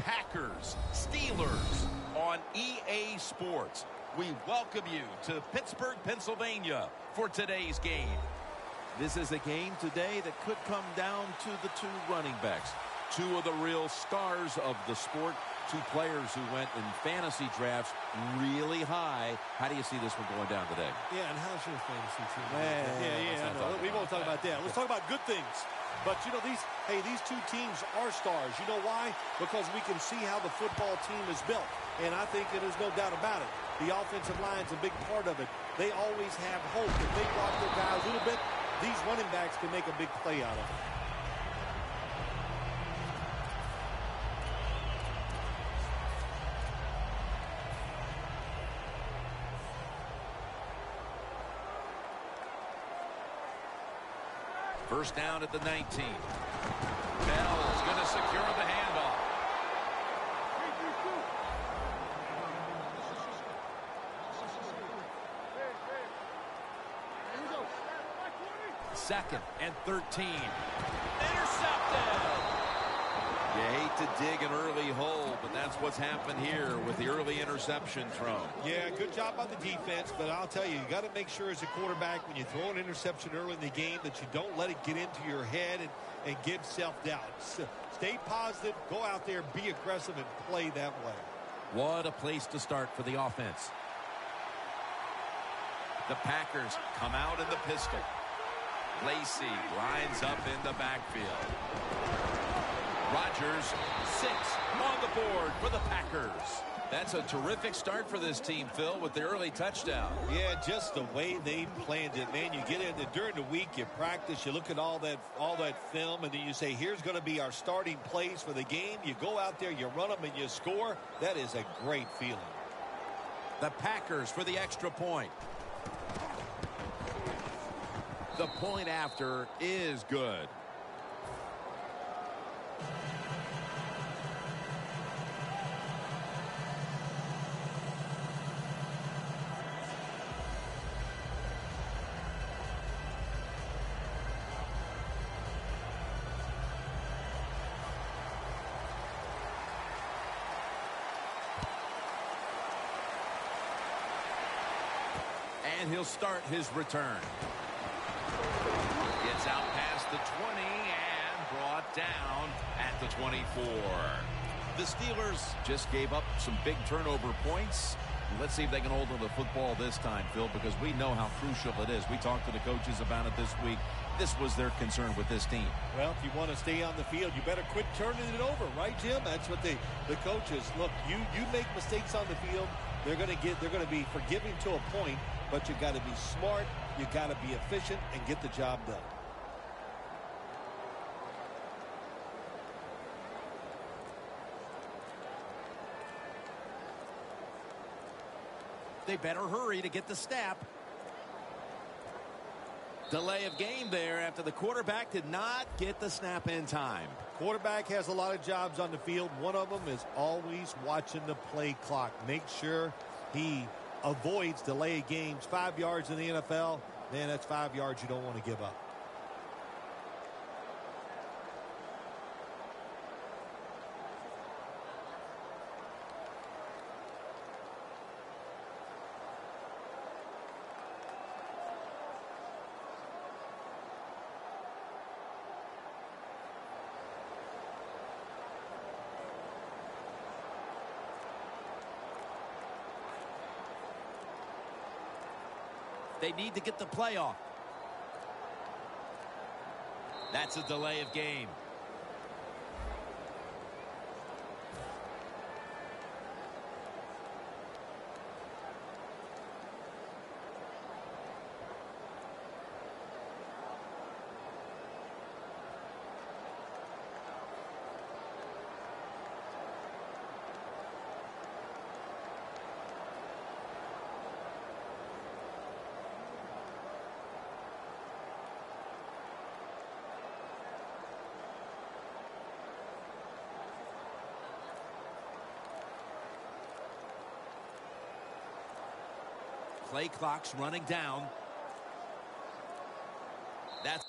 Packers, Steelers on EA Sports. We welcome you to Pittsburgh, Pennsylvania for today's game. This is a game today that could come down to the two running backs. Two of the real stars of the sport. Two players who went in fantasy drafts really high. How do you see this one going down today? Yeah, and how's your fantasy team? Yeah. We won't talk about that. Let's talk about good things. But, you know, these two teams are stars. You know why? Because we can see how the football team is built. And I think there's no doubt about it. The offensive line's a big part of it. They always have hope. If they block their guy a little bit, these running backs can make a big play out of it. First down at the 19. Bell is going to secure the handoff. Second and 13. Intercepted! You hate to dig an early hole, but that's what's happened here with the early interception thrown. Yeah, good job on the defense, but I'll tell you got to make sure as a quarterback when you throw an interception early in the game that you don't let it get into your head and give self-doubt. Stay positive, go out there, be aggressive, and play that way. What a place to start for the offense. The Packers come out in the pistol. Lacey lines up in the backfield. Rodgers, 6 on the board for the Packers. That's a terrific start for this team, Phil, with the early touchdown. Yeah, just the way they planned it, man. You get in there during the week, you practice, you look at all that film, and then you say, here's going to be our starting plays for the game. You go out there, you run them, and you score. That is a great feeling. The Packers for the extra point. The point after is good. And he'll start his return. Gets out past the 20 and brought down at the 24. The Steelers just gave up some big turnover points. Let's see if they can hold on to the football this time, Phil, because we know how crucial it is. We talked to the coaches about it this week. This was their concern with this team. Well, if you want to stay on the field, you better quit turning it over, right, Jim? That's what the coaches look. You make mistakes on the field, they're going to be forgiving to a point, but you got to be smart, you got to be efficient, and get the job done. They better hurry to get the snap. Delay of game there after the quarterback did not get the snap in time. Quarterback has a lot of jobs on the field. One of them is always watching the play clock. Make sure he avoids delay of games. 5 yards in the NFL, man, that's 5 yards you don't want to give up. They need to get the play off. That's a delay of game. Play clock's running down. That's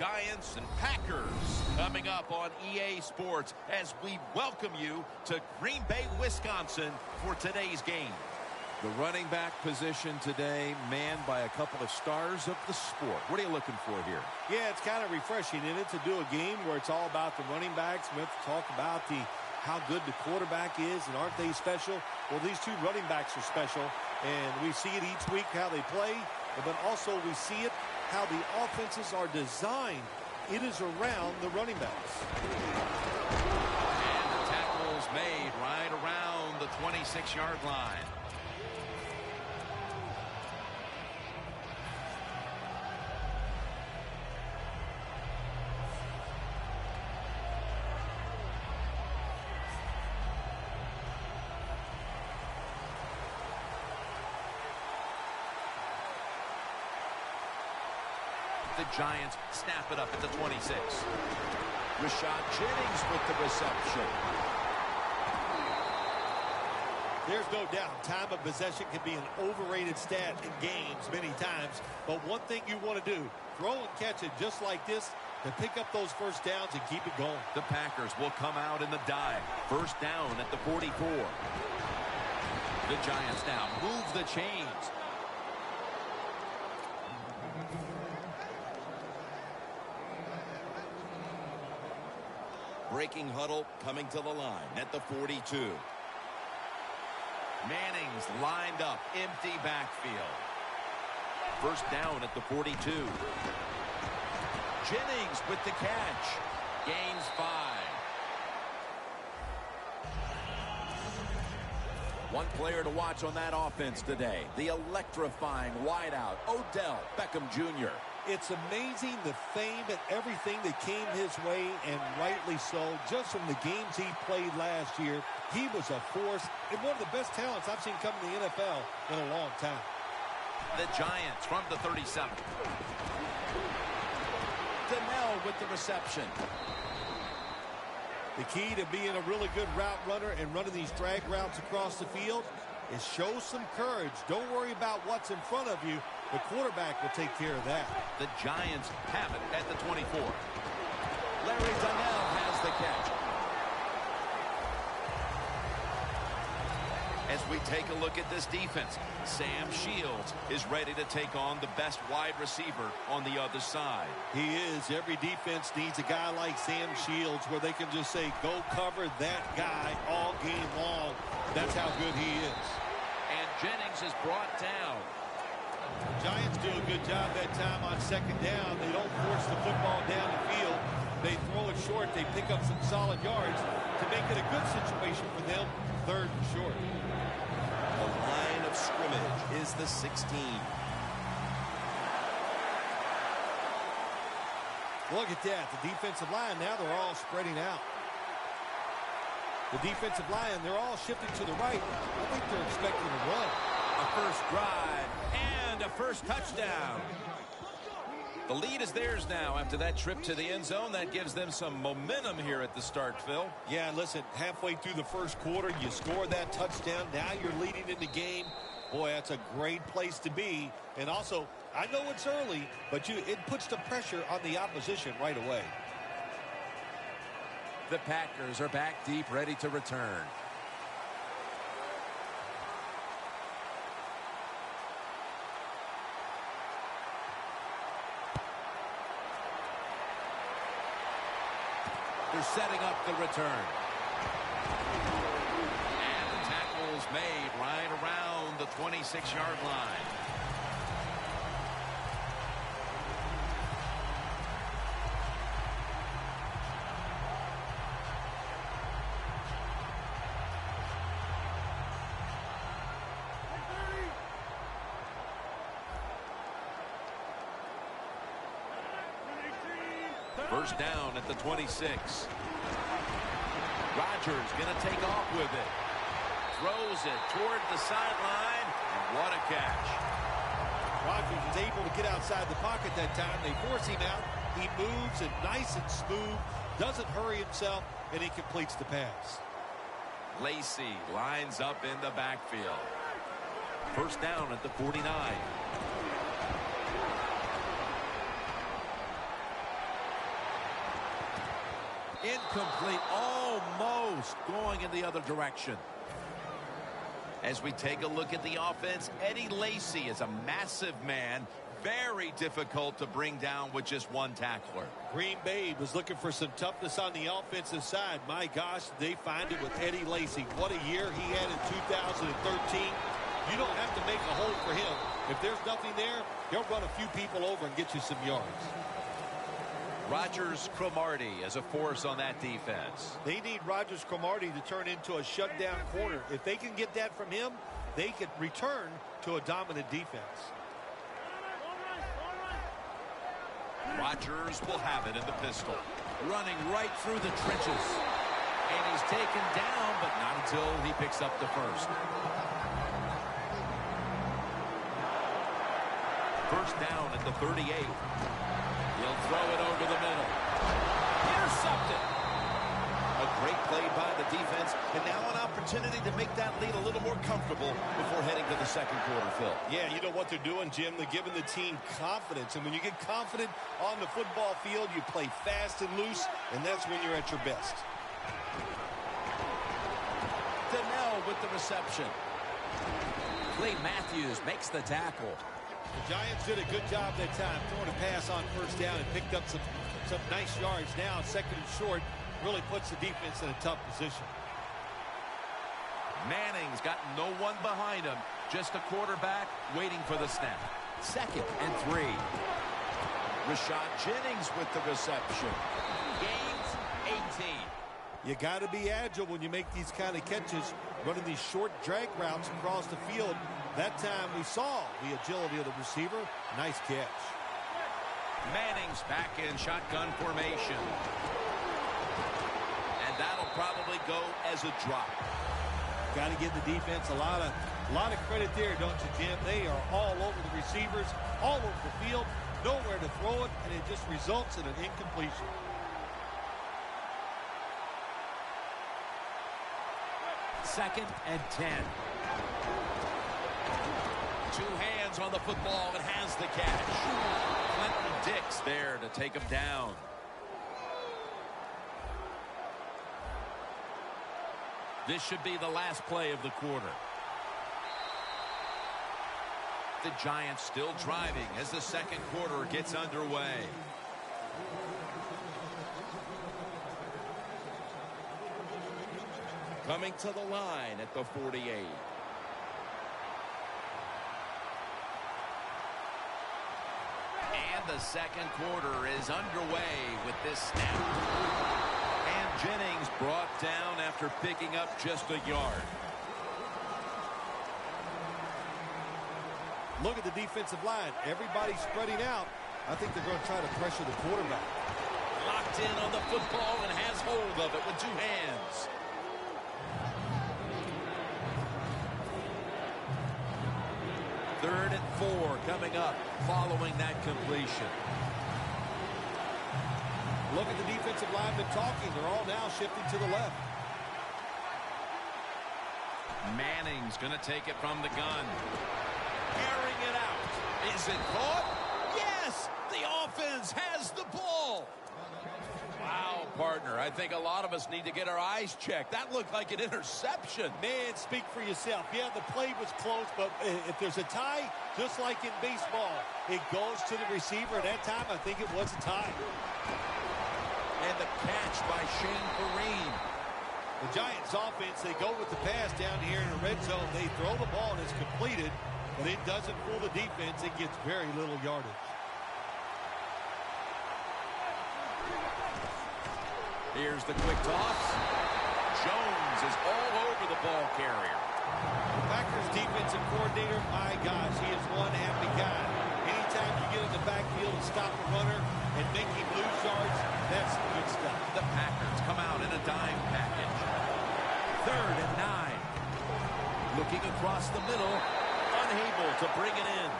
Giants and Packers coming up on EA Sports as we welcome you to Green Bay, Wisconsin for today's game. The running back position today manned by a couple of stars of the sport. What are you looking for here? Yeah, it's kind of refreshing, isn't it, to do a game where it's all about the running backs. We have to talk about how good the quarterback is, and aren't they special? Well, these two running backs are special, and we see it each week how they play, but also we see it how the offenses are designed. It is around the running backs. And the tackle's made right around the 26-yard line. The Giants snap it up at the 26. Rashad Jennings with the reception. There's no doubt time of possession can be an overrated stat in games many times. But one thing you want to do, throw and catch it just like this to pick up those first downs and keep it going. The Packers will come out in the dive. First down at the 44. The Giants now move the chains. Breaking huddle coming to the line at the 42. Manning's lined up, empty backfield. First down at the 42. Jennings with the catch. Gains 5. One player to watch on that offense today, the electrifying wideout, Odell Beckham Jr. It's amazing the fame and everything that came his way, and rightly so, just from the games he played last year. He was a force and one of the best talents I've seen come in the NFL in a long time. The Giants from the 37. Donnell with the reception. The key to being a really good route runner and running these drag routes across the field is show some courage. Don't worry about what's in front of you. The quarterback will take care of that. The Giants have it at the 24. Larry Donnell has the catch. As we take a look at this defense, Sam Shields is ready to take on the best wide receiver on the other side. He is. Every defense needs a guy like Sam Shields where they can just say, go cover that guy all game long. That's how good he is. And Jennings is brought down. Giants do a good job that time on second down. They don't force the football down the field. They throw it short. They pick up some solid yards to make it a good situation for them. Third and short. The line of scrimmage is the 16. Look at that. The defensive line, now they're all spreading out. The defensive line, they're all shifting to the right. I think they're expecting a run. A first drive and a first touchdown. The lead is theirs now after that trip to the end zone. That gives them some momentum here at the start, Phil. Yeah, listen, halfway through the first quarter, you score that touchdown. Now you're leading in the game. Boy, that's a great place to be. And also, I know it's early, but it puts the pressure on the opposition right away. The Packers are back deep, ready to return. They're setting up the return. And the tackle's made right around the 26-yard line. First down at the 26. Rodgers going to take off with it. Throws it toward the sideline. And what a catch. Rodgers is able to get outside the pocket that time. They force him out. He moves it nice and smooth. Doesn't hurry himself. And he completes the pass. Lacy lines up in the backfield. First down at the 49. Incomplete, almost going in the other direction. As we take a look at the offense, Eddie Lacy is a massive man, very difficult to bring down with just one tackler. Green Bay was looking for some toughness on the offensive side. My gosh, they find it with Eddie Lacy. What a year he had in 2013. You don't have to make a hole for him. If there's nothing there, he'll run a few people over and get you some yards. Rodgers Cromartie as a force on that defense. They need Rodgers Cromartie to turn into a shutdown corner. If they can get that from him, they can return to a dominant defense. Rodgers will have it in the pistol. Running right through the trenches. And he's taken down, but not until he picks up the first. First down at the 38. He'll throw it over the middle. Intercepted. A great play by the defense, and now an opportunity to make that lead a little more comfortable before heading to the second quarter, Phil. Yeah, you know what they're doing, Jim? They're giving the team confidence, and when you get confident on the football field, you play fast and loose, and that's when you're at your best. Donnell with the reception. Clay Matthews makes the tackle. The Giants did a good job that time throwing a pass on first down and picked up some nice yards. Now second and short really puts the defense in a tough position. Manning's got no one behind him, just a quarterback waiting for the snap. 2nd and 3. Rashad Jennings with the reception. Gains 18. You got to be agile when you make these kind of catches, running these short drag routes across the field. That time we saw the agility of the receiver. Nice catch. Manning's back in shotgun formation. And that'll probably go as a drop. Got to give the defense a lot of credit there, don't you, Jim? They are all over the receivers, all over the field, nowhere to throw it, and it just results in an incompletion. Second and 10. Two hands on the football and has the catch. Clinton Dix there to take him down. This should be the last play of the quarter. The Giants still driving as the second quarter gets underway. Coming to the line at the 48. And the second quarter is underway with this snap. And Jennings brought down after picking up just a yard. Look at the defensive line. Everybody's spreading out. I think they're going to try to pressure the quarterback. Locked in on the football and has hold of it with two hands. Third and 4 coming up following that completion. Look at the defensive linemen talking. They're all now shifting to the left. Manning's going to take it from the gun. Airing it out. Is it caught? Yes! The offense has the ball. Wow, partner. I think a lot of us need to get our eyes checked. That looked like an interception. Man, speak for yourself. Yeah, the play was close, but if there's a tie, just like in baseball, it goes to the receiver. At that time, I think it was a tie. And the catch by Shane Vereen. The Giants offense, they go with the pass down here in the red zone. They throw the ball and it's completed, but it doesn't fool the defense. It gets very little yardage. Here's the quick toss. Jones is all over the ball carrier. The Packers defensive coordinator, my gosh, he is one happy guy. Anytime you get in the backfield and stop a runner and make him lose yards, that's good stuff. The Packers come out in a dime package. Third and 9. Looking across the middle, unable to bring it in.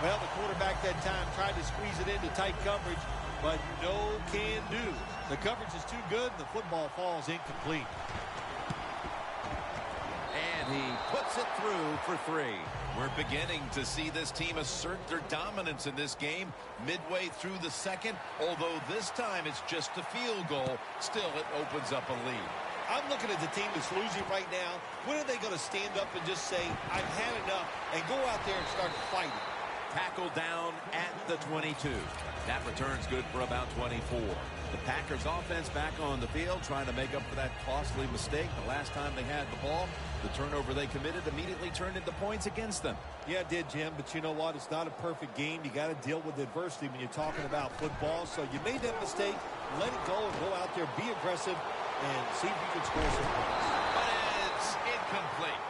Well, the quarterback that time tried to squeeze it into tight coverage, but no can do. The coverage is too good, and the football falls incomplete. And he puts it through for 3. We're beginning to see this team assert their dominance in this game midway through the second. Although this time it's just a field goal, still it opens up a lead. I'm looking at the team that's losing right now. When are they going to stand up and just say, I've had enough, and go out there and start fighting? Tackle down at the 22. That return's good for about 24. The Packers offense back on the field trying to make up for that costly mistake. The last time they had the ball, the turnover they committed immediately turned into points against them. Yeah, it did, Jim, but you know what? It's not a perfect game. You got to deal with adversity when you're talking about football. So you made that mistake, let it go, and go out there, be aggressive, and see if you can score some points. But it's incomplete.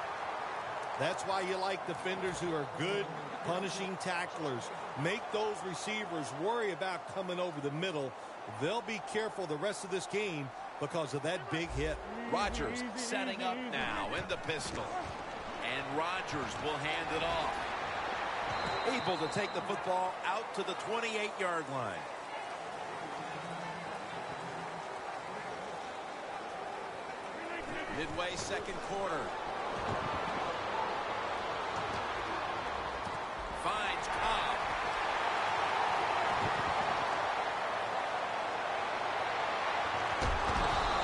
That's why you like defenders who are good punishing tacklers. Make those receivers worry about coming over the middle. They'll be careful the rest of this game because of that big hit. Rodgers setting up now in the pistol. And Rodgers will hand it off. Able to take the football out to the 28-yard line. Midway second quarter. Finds Cobb.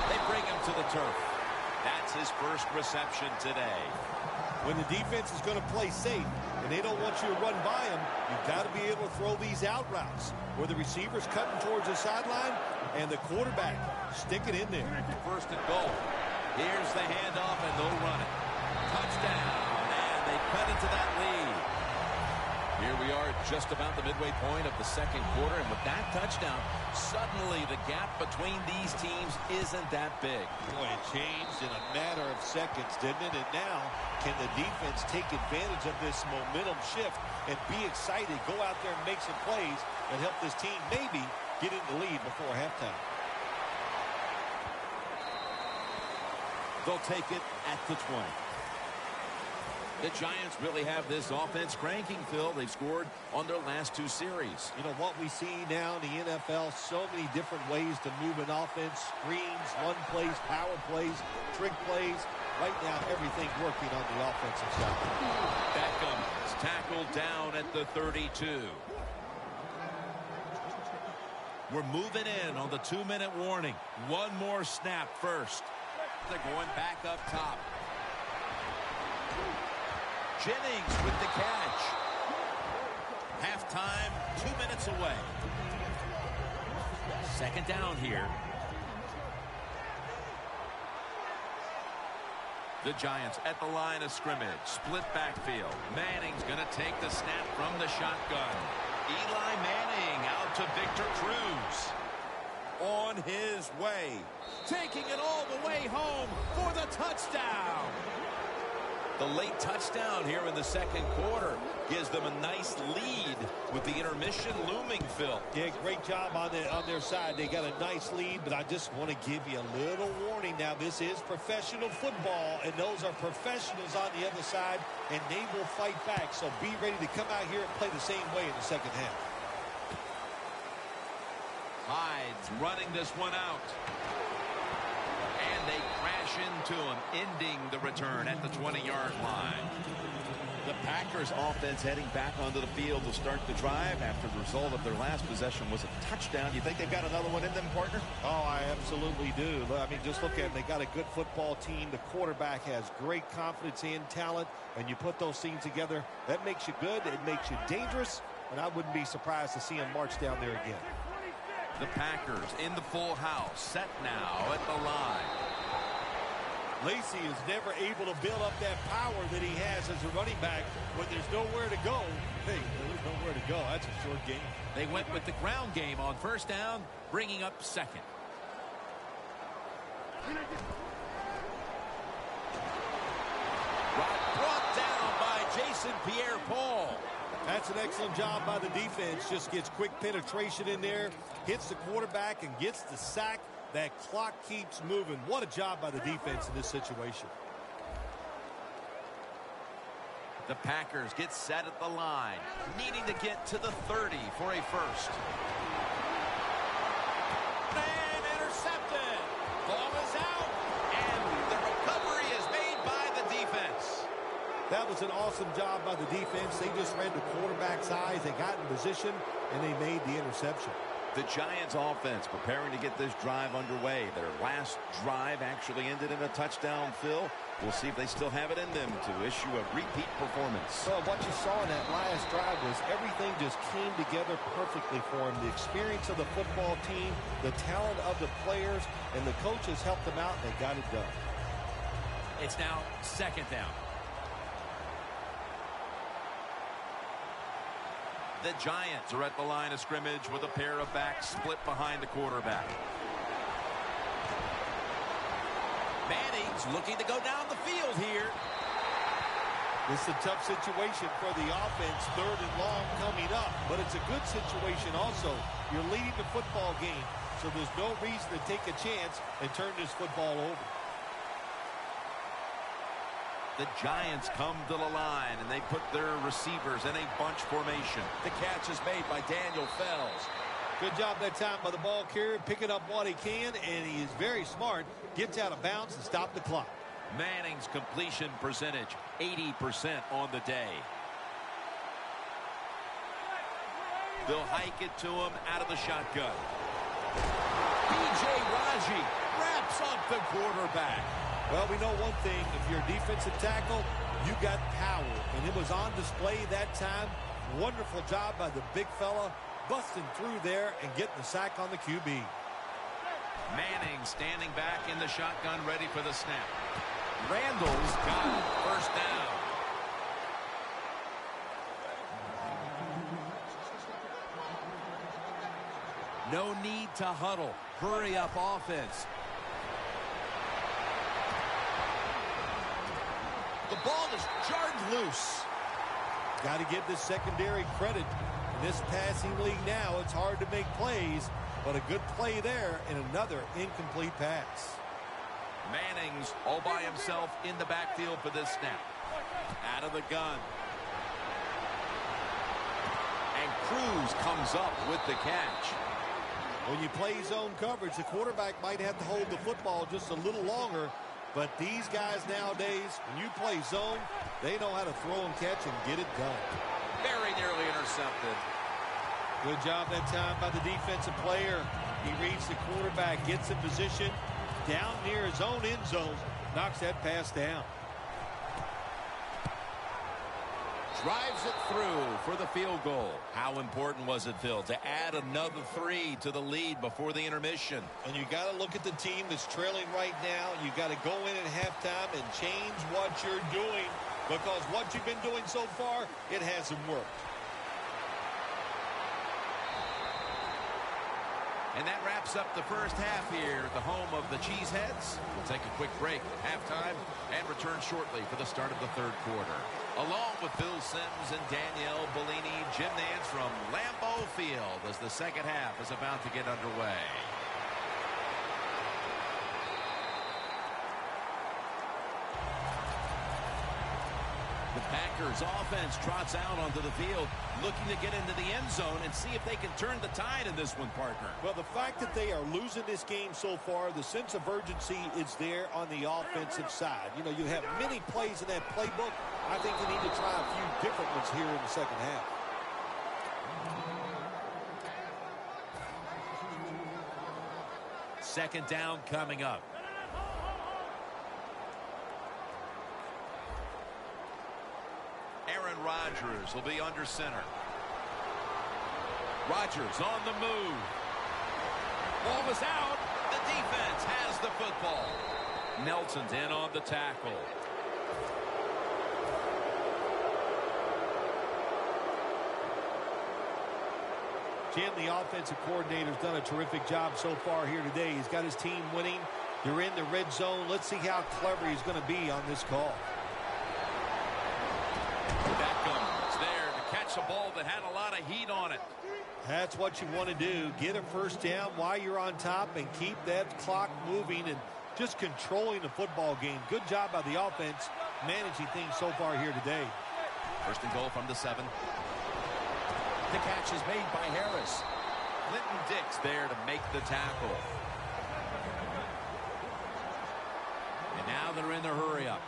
They bring him to the turf. That's his first reception today. When the defense is going to play safe and they don't want you to run by them, you've got to be able to throw these out routes where the receiver's cutting towards the sideline and the quarterback stick it in there. First and goal. Here's the handoff, and they'll run it. Touchdown, and they cut into that lead. Here we are just about the midway point of the second quarter, and with that touchdown, suddenly the gap between these teams isn't that big. Boy, it changed in a matter of seconds, didn't it? And now, can the defense take advantage of this momentum shift and be excited, go out there and make some plays and help this team maybe get in the lead before halftime? They'll take it at the 20. The Giants really have this offense cranking, Phil. They've scored on their last two series. You know, what we see now in the NFL, so many different ways to move an offense. Screens, run plays, power plays, trick plays. Right now, everything's working on the offensive side. Beckham is tackled down at the 32. We're moving in on the 2-minute warning. One more snap first. They're going back up top. Jennings with the catch. Halftime, 2 minutes away. Second down here. The Giants at the line of scrimmage. Split backfield. Manning's going to take the snap from the shotgun. Eli Manning out to Victor Cruz. On his way. Taking it all the way home for the touchdown. The late touchdown here in the second quarter gives them a nice lead with the intermission looming, Phil. Yeah, great job on their side. They got a nice lead, but I just want to give you a little warning now. This is professional football, and those are professionals on the other side, and they will fight back. So be ready to come out here and play the same way in the second half. Hyde's running this one out. And they crash into him, ending the return at the 20-yard line. The Packers offense heading back onto the field to start the drive after the result of their last possession was a touchdown. You think they've got another one in them, partner? Oh, I absolutely do. I mean, just look at them. They got a good football team. The quarterback has great confidence and talent, and you put those things together, that makes you good. It makes you dangerous, and I wouldn't be surprised to see them march down there again. The Packers in the full house, set now at the line. Lacy is never able to build up that power that he has as a running back when there's nowhere to go. Hey, there's nowhere to go. That's a short game. They went with the ground game on first down, bringing up second. Brought down by Jason Pierre-Paul. That's an excellent job by the defense. Just gets quick penetration in there, hits the quarterback, and gets the sack. That clock keeps moving. What a job by the defense in this situation. The Packers get set at the line, needing to get to the 30 for a first. And intercepted. Ball is out, and the recovery is made by the defense. That was an awesome job by the defense. They just read the quarterback's eyes. They got in position, and they made the interception. The Giants offense preparing to get this drive underway. Their last drive actually ended in a touchdown, Phil. We'll see if they still have it in them to issue a repeat performance. Well, what you saw in that last drive was everything just came together perfectly for them. The experience of the football team, the talent of the players, and the coaches helped them out, and they got it done. It's now second down. The Giants are at the line of scrimmage with a pair of backs split behind the quarterback. Manning's looking to go down the field here. This is a tough situation for the offense, third and long coming up, but it's a good situation also. You're leading the football game, so there's no reason to take a chance and turn this football over. The Giants come to the line, and they put their receivers in a bunch formation. The catch is made by Daniel Fells. Good job that time by the ball carrier, picking up what he can, and he is very smart. Gets out of bounds and stop the clock. Manning's completion percentage, 80% on the day. They'll hike it to him out of the shotgun. B.J. Raji wraps up the quarterback. Well, we know one thing. If you're a defensive tackle, you got power. And it was on display that time. Wonderful job by the big fella, busting through there and getting the sack on the QB. Manning standing back in the shotgun, ready for the snap. Randall's got it. First down. No need to huddle. Hurry up offense. The ball is jarred loose. Got to give this secondary credit. In this passing league now, it's hard to make plays, but a good play there and another incomplete pass. Manning's all by himself in the backfield for this snap. Out of the gun. And Cruz comes up with the catch. When you play zone coverage, the quarterback might have to hold the football just a little longer. But these guys nowadays, when you play zone, they know how to throw and catch and get it done. Very nearly intercepted. Good job that time by the defensive player. He reads the quarterback, gets in position, down near his own end zone, knocks that pass down. Drives it through for the field goal. How important was it, Phil, to add another 3 to the lead before the intermission? And you got to look at the team that's trailing right now. You got to go in at halftime and change what you're doing, because what you've been doing so far, it hasn't worked. And that wraps up the first half here at the home of the Cheeseheads. We'll take a quick break at halftime and return shortly for the start of the third quarter. Along with Bill Sims and Danielle Bellini, Jim Nance from Lambeau Field as the second half is about to get underway. The Packers offense trots out onto the field, looking to get into the end zone and see if they can turn the tide in this one, partner. Well, the fact that they are losing this game so far, the sense of urgency is there on the offensive side. You know, you have many plays in that playbook. I think you need to try a few different ones here in the second half. Second down coming up. Aaron Rodgers will be under center. Rodgers on the move. Ball was out. The defense has the football. Nelson's in on the tackle. Jim, the offensive coordinator's done a terrific job so far here today. He's got his team winning. They're in the red zone. Let's see how clever he's going to be on this call. Beckham is there to catch a ball that had a lot of heat on it. That's what you want to do. Get a first down while you're on top and keep that clock moving and just controlling the football game. Good job by the offense managing things so far here today. First and goal from the 7. The catch is made by Harris. Clinton Dix there to make the tackle. And now they're in the hurry up.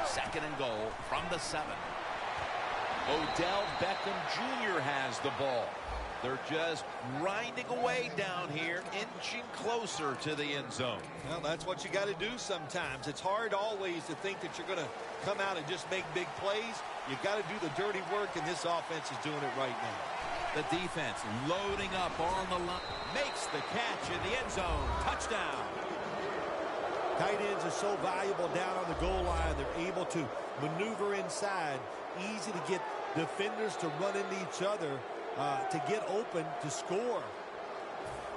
Second and goal from the 7. Odell Beckham Jr. has the ball. They're just grinding away down here, inching closer to the end zone. Well, that's what you got to do sometimes. It's hard always to think that you're going to come out and just make big plays. You got to do the dirty work, and this offense is doing it right now. The defense loading up on the line. Makes the catch in the end zone. Touchdown. Tight ends are so valuable down on the goal line. They're able to maneuver inside. Easy to get defenders to run into each other, to get open, to score.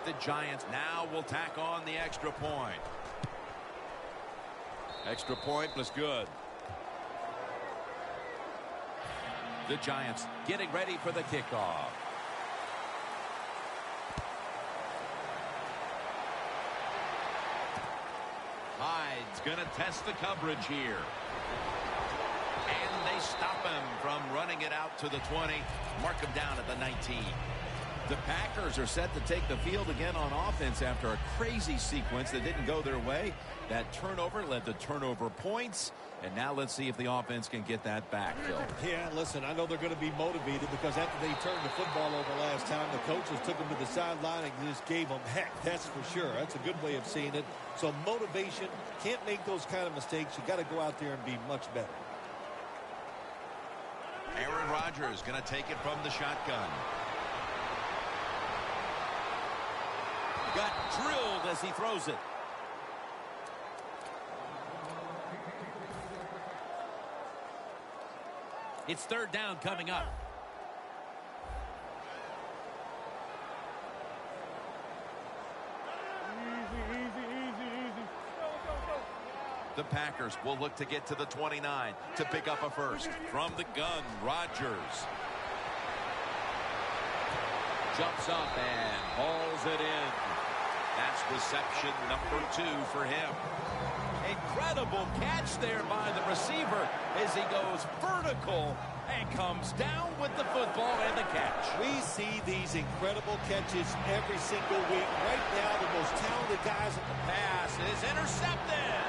The Giants now will tack on the extra point. Extra point was good. The Giants getting ready for the kickoff. Hyde's going to test the coverage here. And they stop him from running it out to the 20. Mark him down at the 19. The Packers are set to take the field again on offense after a crazy sequence that didn't go their way. That turnover led to turnover points. And now let's see if the offense can get that back, Phil. Yeah, listen, I know they're going to be motivated because after they turned the football over last time, the coaches took them to the sideline and just gave them heck. That's for sure. That's a good way of seeing it. So motivation, can't make those kind of mistakes. You got to go out there and be much better. Aaron Rodgers going to take it from the shotgun. Got drilled as he throws it. It's third down coming up. The Packers will look to get to the 29 to pick up a first. From the gun, Rodgers jumps up and hauls it in. That's reception number 2 for him. Incredible catch there by the receiver as he goes vertical and comes down with the football and the catch. We see these incredible catches every single week. Right now, the most talented guys in the pass is intercepted.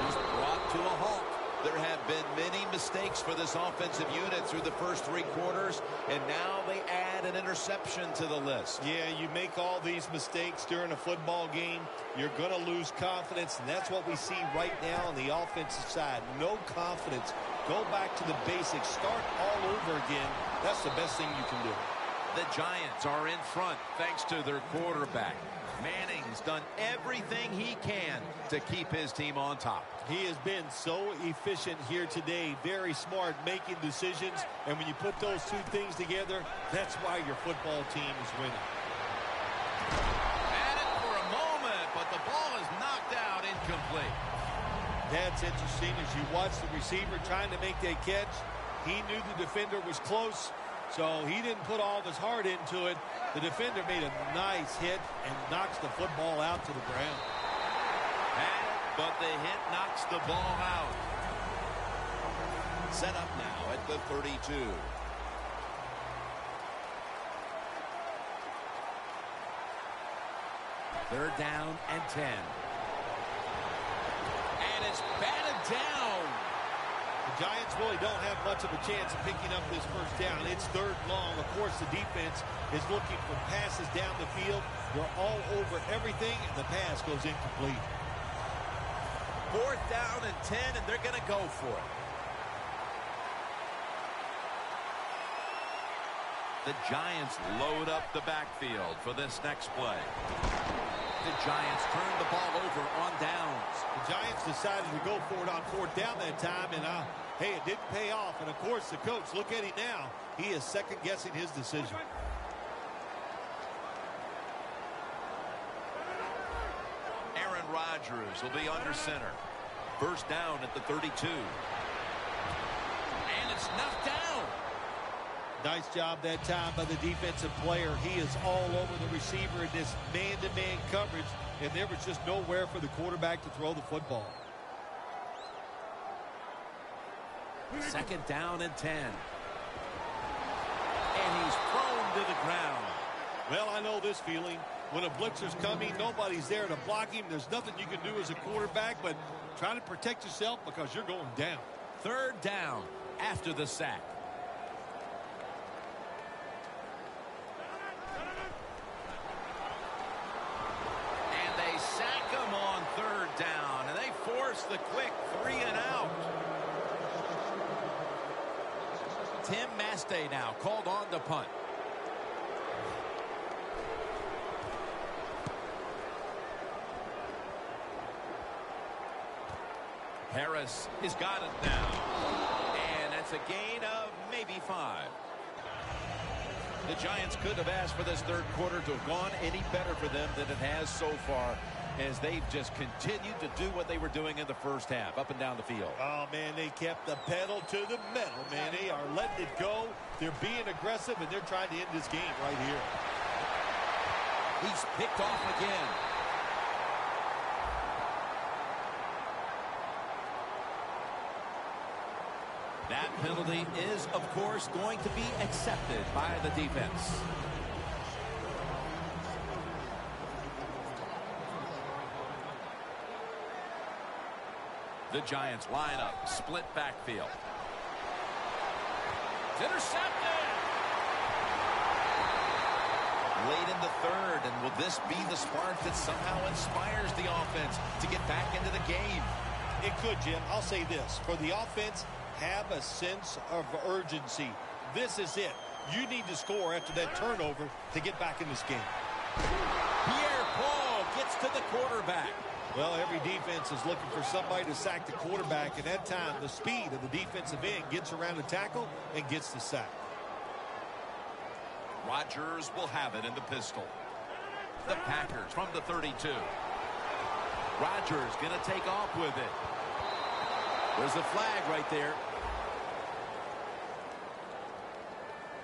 He's brought to a halt. There have been many mistakes for this offensive unit through the first 3 quarters, and now they add an interception to the list. Yeah, you make all these mistakes during a football game, you're going to lose confidence, and that's what we see right now on the offensive side. No confidence. Go back to the basics. Start all over again. That's the best thing you can do. The Giants are in front thanks to their quarterback. Manning's done everything he can to keep his team on top. He has been so efficient here today. Very smart, making decisions. And when you put those two things together, that's why your football team is winning. Had it for a moment, but the ball is knocked out incomplete. That's interesting. As you watch the receiver trying to make that catch, he knew the defender was close, so he didn't put all of his heart into it. The defender made a nice hit and knocks the football out to the ground. But the hit knocks the ball out. Set up now at the 32. Third down and 10. And it's batted down. The Giants really don't have much of a chance of picking up this first down. It's third long. Of course, the defense is looking for passes down the field. They're all over everything, and the pass goes incomplete. Fourth down and 10, and they're going to go for it. The Giants load up the backfield for this next play. The Giants turn the ball over on downs. The Giants decided to go for it on fourth down that time, and hey, it didn't pay off. And of course, the coach, look at him now. He is second-guessing his decision. Aaron Rodgers will be under center. First down at the 32. And it's knocked down. Nice job that time by the defensive player. He is all over the receiver in this man-to-man coverage, and there was just nowhere for the quarterback to throw the football. Second down and 10. And he's thrown to the ground. Well, I know this feeling. When a blitzer's coming, nobody's there to block him. There's nothing you can do as a quarterback but try to protect yourself because you're going down. Third down after the sack. And they sack him on third down, and they force the quick 3 and out. Tim Mastay now called on the punt. Harris has got it now. And that's a gain of maybe 5. The Giants could have asked for this third quarter to have gone any better for them than it has so far, as they've just continued to do what they were doing in the first half, up and down the field. Oh, man, they kept the pedal to the metal, man. They are letting it go. They're being aggressive, and they're trying to end this game right here. He's picked off again. That penalty is, of course, going to be accepted by the defense. The Giants line up, split backfield. It's intercepted. Late in the third, and will this be the spark that somehow inspires the offense to get back into the game? It could, Jim. I'll say this. For the offense, have a sense of urgency. This is it. You need to score after that turnover to get back in this game. Pierre-Paul gets to the quarterback. Well, every defense is looking for somebody to sack the quarterback. At that time, the speed of the defensive end gets around the tackle and gets the sack. Rodgers will have it in the pistol. The Packers from the 32. Rodgers going to take off with it. There's a flag right there.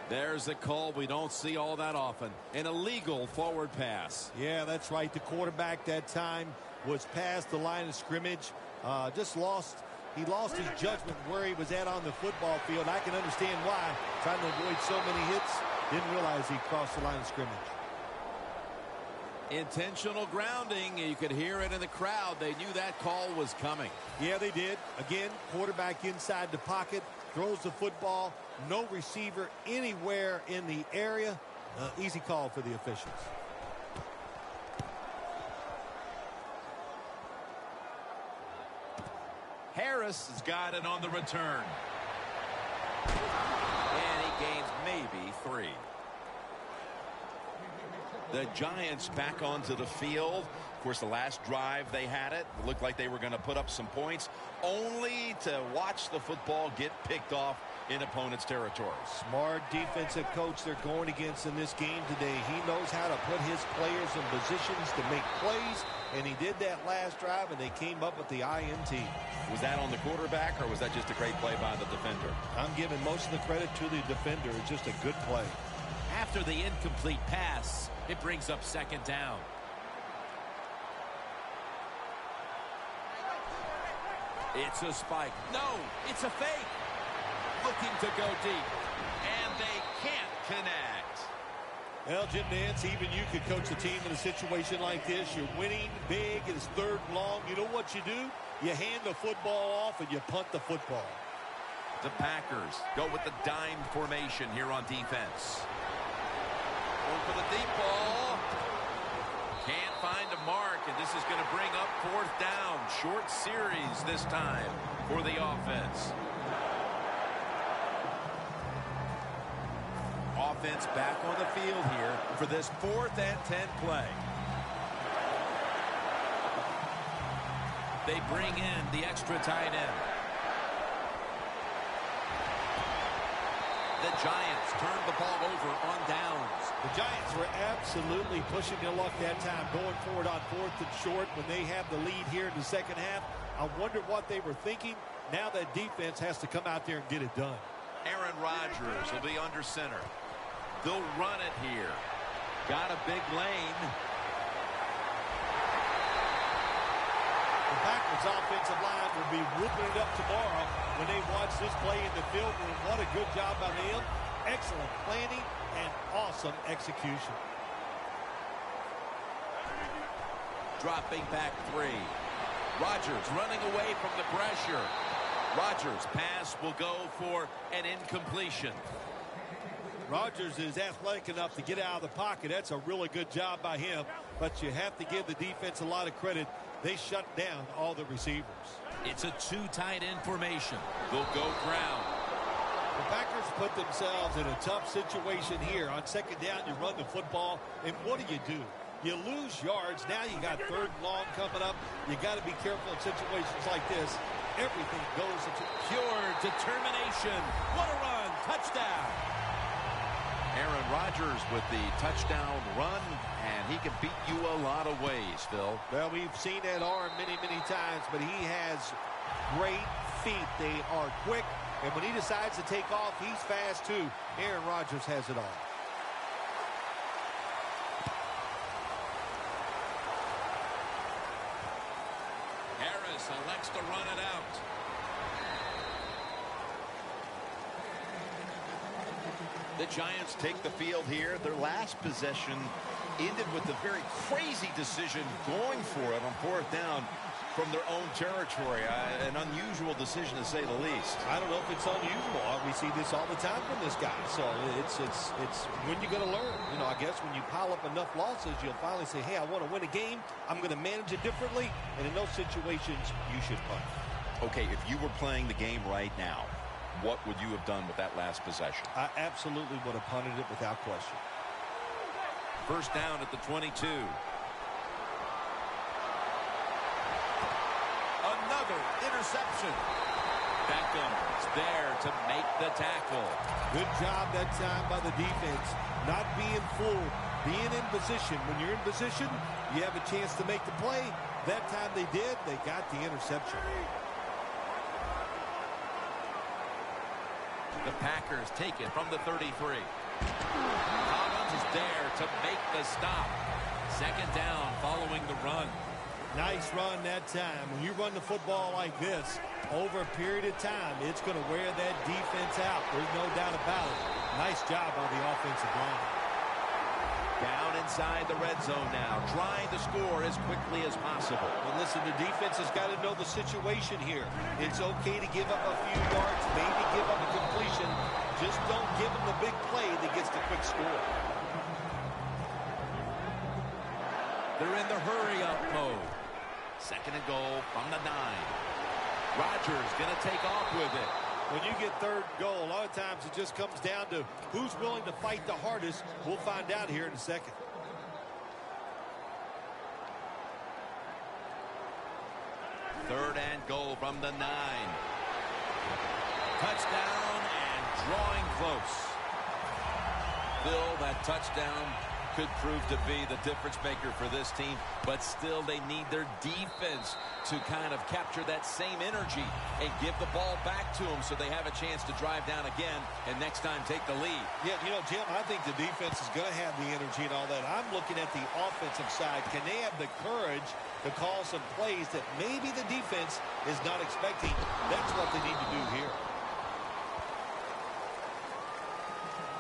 There's a call we don't see all that often. An illegal forward pass. Yeah, that's right. The quarterback that time was past the line of scrimmage. He lost his judgment where he was at on the football field. I can understand why. Trying to avoid so many hits. Didn't realize he crossed the line of scrimmage. Intentional grounding. You could hear it in the crowd. They knew that call was coming. Yeah, they did. Again, quarterback inside the pocket. Throws the football. No receiver anywhere in the area. Easy call for the officials. Harris has got it on the return. And he gains maybe 3. The Giants back onto the field. Of course, the last drive they had it looked like they were going to put up some points, only to watch the football get picked off in opponent's territory. Smart defensive coach they're going against in this game today. He knows how to put his players in positions to make plays, and he did that last drive, and they came up with the INT. Was that on the quarterback, or was that just a great play by the defender? I'm giving most of the credit to the defender. It's just a good play. After the incomplete pass, it brings up second down. It's a spike. No, it's a fake. Looking to go deep. And they can't connect. Well, Jim Nance, even you could coach a team in a situation like this. You're winning big. It's third and long. You know what you do? You hand the football off and you punt the football. The Packers go with the dime formation here on defense. Over the deep ball. Can't find a mark, and this is going to bring up fourth down. Short series this time for the offense. Offense back on the field here for this 4th and 10 play. They bring in the extra tight end. The Giants turn the ball over on downs. The Giants were absolutely pushing their luck that time, going forward on 4th and short when they have the lead here in the second half. I wonder what they were thinking. Now that defense has to come out there and get it done. Aaron Rodgers will be under center. They'll run it here. Got a big lane. The Packers offensive line will be whooping it up tomorrow when they watch this play in the film room. What a good job by them. Excellent planning and awesome execution. dropping back 3. Rodgers running away from the pressure. Rodgers' pass will go for an incompletion. Rodgers is athletic enough to get out of the pocket. That's a really good job by him. But you have to give the defense a lot of credit. They shut down all the receivers. It's a 2 tight end formation. They'll go ground. The Packers put themselves in a tough situation here. On second down, you run the football, and what do? You lose yards. Now you got 3rd and long coming up. You got to be careful in situations like this. Everything goes into pure determination. What a run. Touchdown. Aaron Rodgers with the touchdown run, and he can beat you a lot of ways, Phil. Well, we've seen that arm many, many times, but he has great feet. They are quick, and when he decides to take off, he's fast too. Aaron Rodgers has it all. Harris elects to run it out. The Giants take the field here. Their last possession ended with a very crazy decision going for it on 4th down from their own territory. An unusual decision, to say the least. I don't know if it's unusual. We see this all the time from this guy. So it's when you're going to learn. You know, I guess when you pile up enough losses, you'll finally say, hey, I want to win a game. I'm going to manage it differently. And in those situations, you should punt. Okay, if you were playing the game right now, what would you have done with that last possession? I absolutely would have punted it without question. 1st down at the 22. Another interception. Beckham is there to make the tackle. Good job that time by the defense. Not being fooled. Being in position. When you're in position, you have a chance to make the play. That time they did. They got the interception. The Packers take it from the 33. Collins is there to make the stop. 2nd down following the run. Nice run that time. When you run the football like this, over a period of time, it's going to wear that defense out. There's no doubt about it. Nice job on the offensive line. Down inside the red zone now, trying to score as quickly as possible. But listen, the defense has got to know the situation here. It's okay to give up a few yards, maybe give up a completion. Just don't give them the big play that gets the quick score. They're in the hurry-up mode. 2nd and goal from the 9. Rodgers going to take off with it. When you get 3rd goal, a lot of times it just comes down to who's willing to fight the hardest. We'll find out here in a second. Third and goal from the 9. Touchdown and drawing close. Bill, that touchdown could prove to be the difference maker for this team, but still they need their defense to kind of capture that same energy and give the ball back to them so they have a chance to drive down again and next time take the lead. Yeah, you know, Jim, I think the defense is going to have the energy and all that. I'm looking at the offensive side. Can they have the courage to call some plays that maybe the defense is not expecting? That's what they need to do here.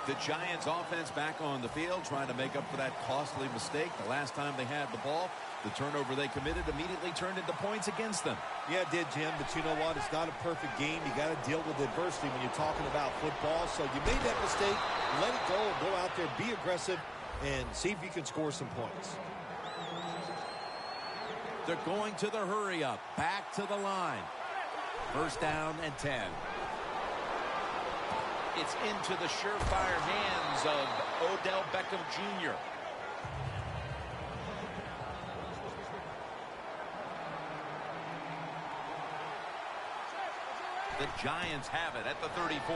The Giants offense back on the field trying to make up for that costly mistake. The last time they had the ball, the turnover they committed immediately turned into points against them. Yeah, it did, Jim, but you know what? It's not a perfect game. You got to deal with adversity when you're talking about football. So you made that mistake, let it go, and go out there, be aggressive, and see if you can score some points. They're going to the hurry-up, back to the line. 1st down and 10. It's into the surefire hands of Odell Beckham Jr. The Giants have it at the 34.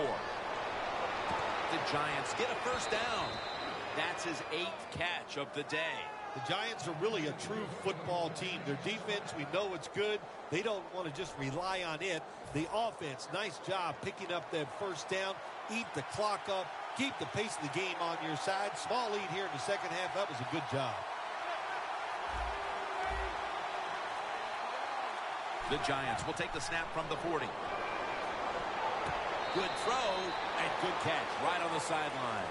The Giants get a 1st down. That's his 8th catch of the day. The Giants are really a true football team. Their defense, we know it's good. They don't want to just rely on it. The offense, nice job picking up that 1st down. Eat the clock up. Keep the pace of the game on your side. Small lead here in the 2nd half. That was a good job. The Giants will take the snap from the 40. Good throw and good catch right on the sideline.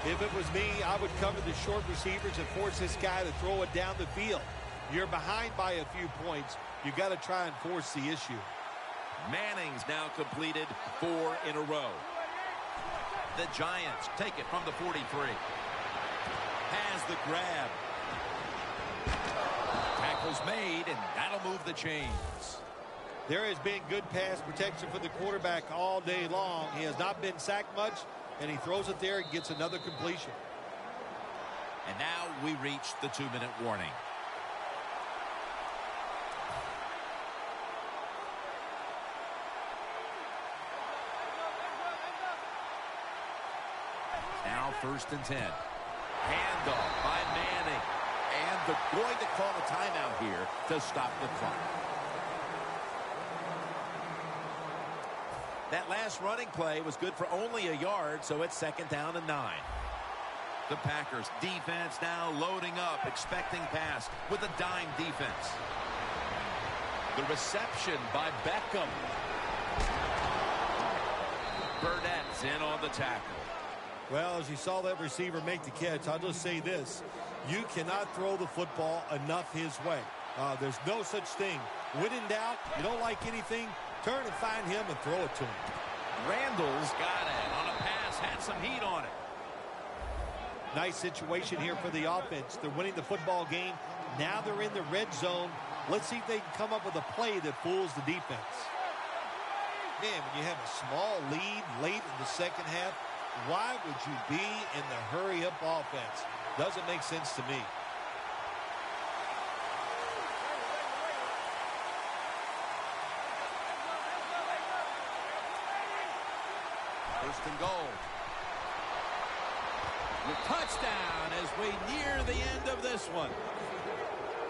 If it was me, I would cover the short receivers and force this guy to throw it down the field. You're behind by a few points. You got to try and force the issue. Manning's now completed 4 in a row. The Giants take it from the 43. Has the grab. Tackle's made, and that'll move the chains. There has been good pass protection for the quarterback all day long. He has not been sacked much, and he throws it there and gets another completion. And now we reach the 2-minute warning. Now 1st and 10. Handoff by Manning. And they're going to call a timeout here to stop the clock. That last running play was good for only a yard, so it's 2nd down and 9. The Packers defense now loading up, expecting pass with a dime defense. The reception by Beckham. Burnett's in on the tackle. Well, as you saw that receiver make the catch, I'll just say this. You cannot throw the football enough his way. There's no such thing. When in doubt, you don't like anything, turn and find him and throw it to him. Randall's got it on a pass, had some heat on it. Nice situation here for the offense. They're winning the football game. Now they're in the red zone. Let's see if they can come up with a play that fools the defense. Man, when you have a small lead late in the second half, why would you be in the hurry-up offense? Doesn't make sense to me. First and goal. The touchdown as we near the end of this one.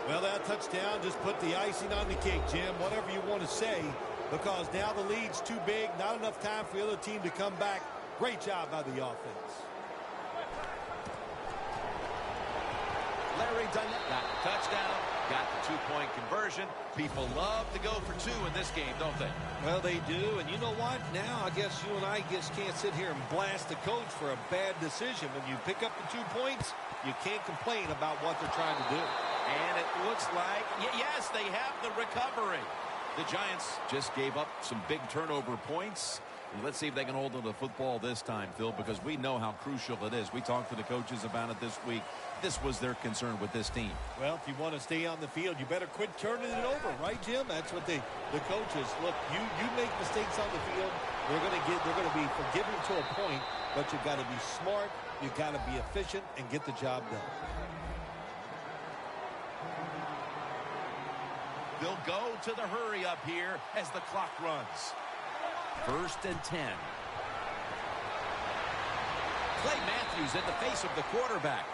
Well, that touchdown just put the icing on the cake, Jim, whatever you want to say, because now the lead's too big, not enough time for the other team to come back. Great job by the offense. Larry Donnell got the touchdown, got the 2-point conversion. People love to go for 2 in this game, don't they? Well, they do, and you know what? Now I guess you and I just can't sit here and blast the coach for a bad decision. When you pick up the 2 points, you can't complain about what they're trying to do. And it looks like, yes, they have the recovery. The Giants just gave up some big turnover points. Let's see if they can hold on to the football this time, Phil, because we know how crucial it is. We talked to the coaches about it this week. This was their concern with this team. Well, if you want to stay on the field, you better quit turning it over, right, Jim? That's what the coaches look. You make mistakes on the field, they're going to be forgiven to a point, but you've got to be smart, you've got to be efficient, and get the job done. They'll go to the hurry up here as the clock runs. 1st and 10. Clay Matthews in the face of the quarterback.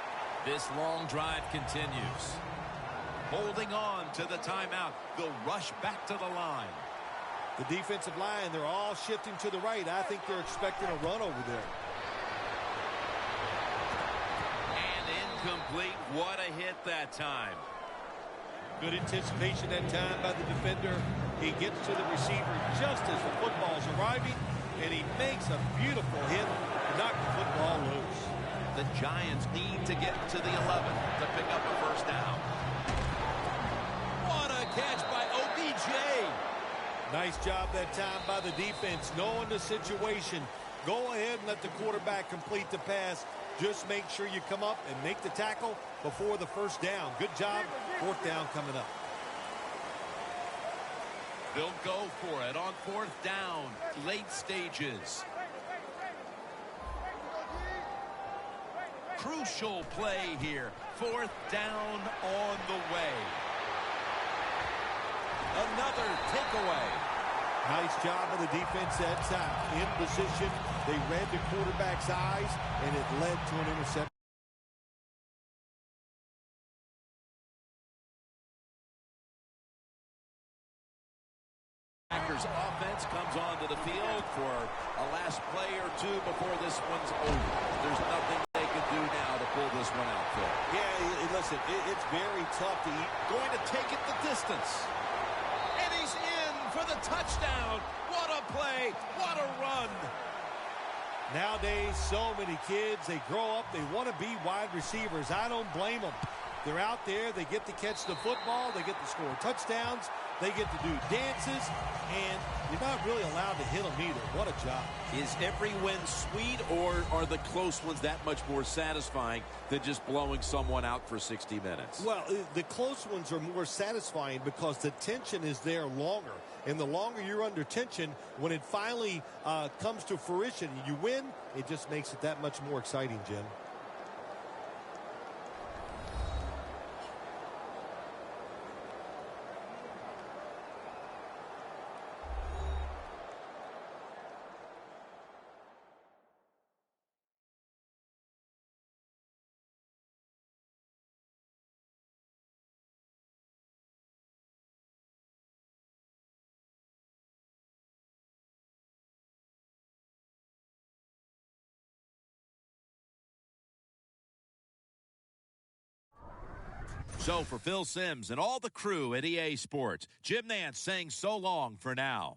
This long drive continues. Holding on to the timeout. They'll rush back to the line. The defensive line, they're all shifting to the right. I think they're expecting a run over there. And incomplete. What a hit that time. Good anticipation that time by the defender. He gets to the receiver just as the football's arriving, and he makes a beautiful hit to knock the football loose. The Giants need to get to the 11 to pick up a 1st down. What a catch by OBJ. Nice job that time by the defense, knowing the situation. Go ahead and let the quarterback complete the pass. Just make sure you come up and make the tackle before the 1st down. Good job. 4th down coming up. They'll go for it on 4th down. Late stages. Crucial play here. 4th down on the way. Another takeaway. Nice job of the defense that time. In position, they read the quarterback's eyes, and it led to an interception. Packers offense comes onto the field for a last play or 2 before this one's over. There's nothing they can do now to pull this one out, Phil. Yeah, listen, it's very tough to eat. Going to take it the distance. And he's in for the touchdown. What a play. What a run. Nowadays, so many kids, they grow up, they want to be wide receivers. I don't blame them. They're out there. They get to catch the football. They get to score touchdowns. They get to do dances. And you're not really allowed to hit them either. What a job. Is every win sweet, or are the close ones that much more satisfying than just blowing someone out for 60 minutes? Well, the close ones are more satisfying because the tension is there longer. And the longer you're under tension, when it finally comes to fruition and you win, it just makes it that much more exciting, Jim. So for Phil Simms and all the crew at EA Sports, Jim Nantz saying so long for now.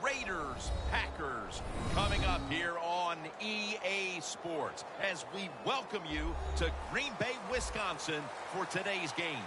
Raiders, Packers, coming up here on EA Sports as we welcome you to Green Bay, Wisconsin for today's game.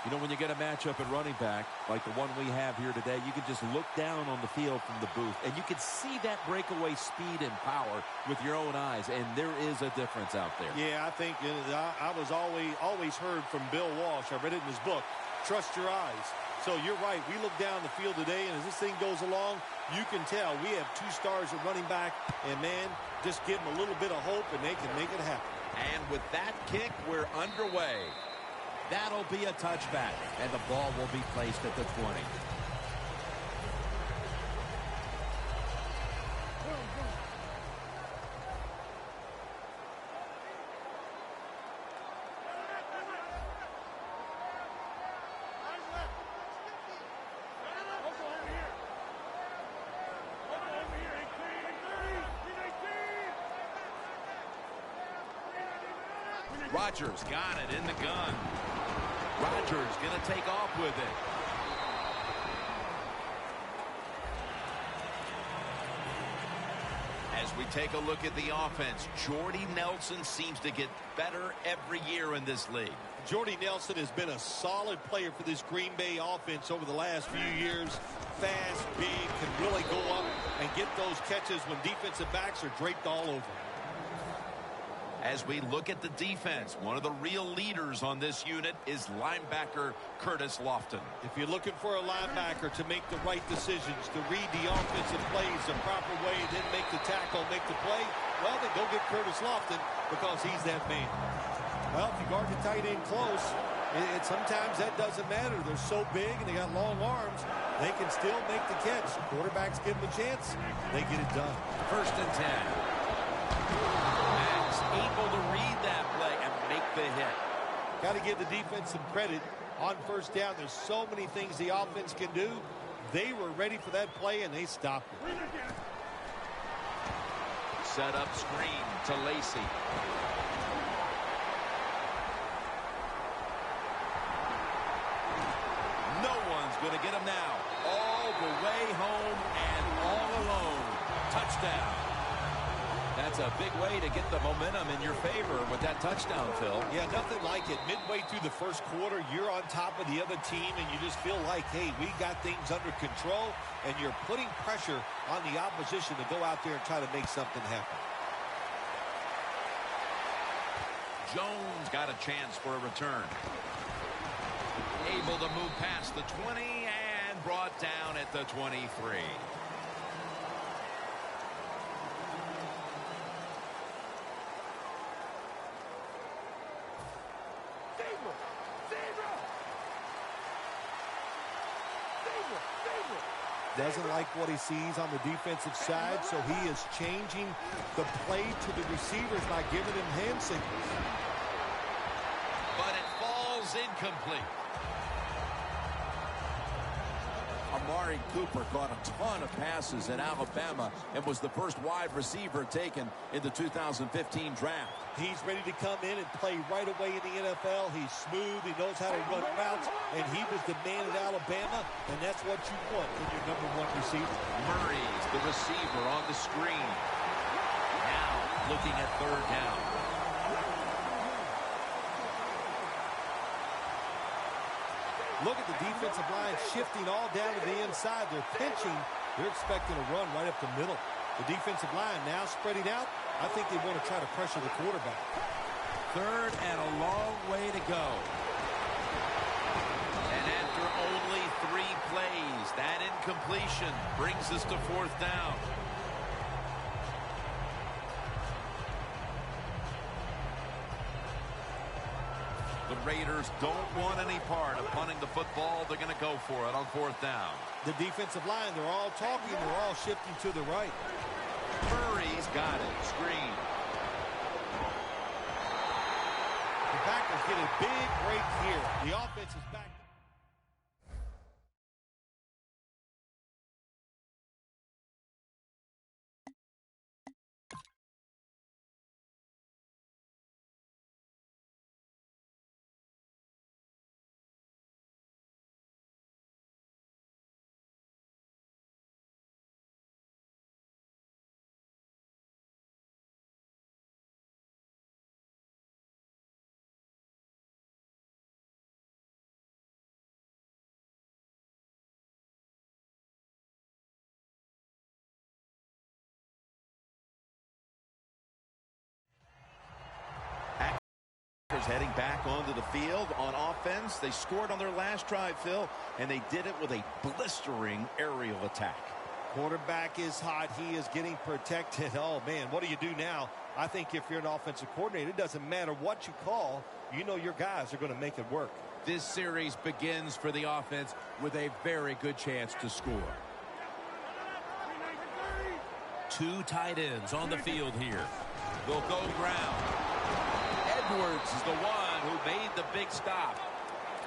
You know, when you get a matchup at running back, like the one we have here today, you can just look down on the field from the booth, and you can see that breakaway speed and power with your own eyes, and there is a difference out there. Yeah, I think I was always heard from Bill Walsh. I read it in his book, Trust Your Eyes. So you're right. We look down the field today, and as this thing goes along, you can tell we have two stars at running back, and, man, just give them a little bit of hope, and they can make it happen. And with that kick, we're underway. That'll be a touchback, and the ball will be placed at the 20. Rodgers got it in the gun. Rodgers going to take off with it. As we take a look at the offense, Jordy Nelson seems to get better every year in this league. Jordy Nelson has been a solid player for this Green Bay offense over the last few years. Fast, big, can really go up and get those catches when defensive backs are draped all over. As we look at the defense, one of the real leaders on this unit is linebacker Curtis Lofton. If you're looking for a linebacker to make the right decisions, to read the offensive plays the proper way, then make the tackle, make the play, well, then go get Curtis Lofton because he's that man. Well, if you guard the tight end close, sometimes that doesn't matter. They're so big and they got long arms, they can still make the catch. Quarterbacks give them a chance, they get it done. 1st and 10. Able to read that play and make the hit. Got to give the defense some credit on 1st down. There's so many things the offense can do. They were ready for that play and they stopped it. Set up screen to Lacy. No one's going to get him now. All the way home and all alone. Touchdown. That's a big way to get the momentum in your favor with that touchdown, Phil. Yeah, nothing like it. Midway through the 1st quarter, you're on top of the other team, and you just feel like, hey, we got things under control, and you're putting pressure on the opposition to go out there and try to make something happen. Jones got a chance for a return. Able to move past the 20 and brought down at the 23. Doesn't like what he sees on the defensive side, so he is changing the play to the receivers by giving him hand signals. But it falls incomplete. Amari Cooper caught a ton of passes at Alabama and was the first wide receiver taken in the 2015 draft. He's ready to come in and play right away in the NFL. He's smooth. He knows how to run routes, and he was the man at Alabama, and that's what you want in your #1 receiver. Murray's the receiver on the screen. Now looking at 3rd down. Look at the defensive line shifting all down to the inside. They're pinching. They're expecting a run right up the middle. The defensive line now spreading out. I think they want to try to pressure the quarterback. 3rd and a long way to go. And after only 3 plays, that incompletion brings us to 4th down. The Raiders don't want any part of punting the football. They're going to go for it on 4th down. The defensive line, they're all talking. They're all shifting to the right. Murray's got it. Screen. The Packers get a big break here. The offense is back. Heading back onto the field on offense. They scored on their last drive, Phil, and they did it with a blistering aerial attack. Quarterback is hot. He is getting protected. Oh, man, what do you do now? I think if you're an offensive coordinator, it doesn't matter what you call. You know your guys are going to make it work. This series begins for the offense with a very good chance to score. 2 tight ends on the field here. They'll go ground. Edwards is the one who made the big stop.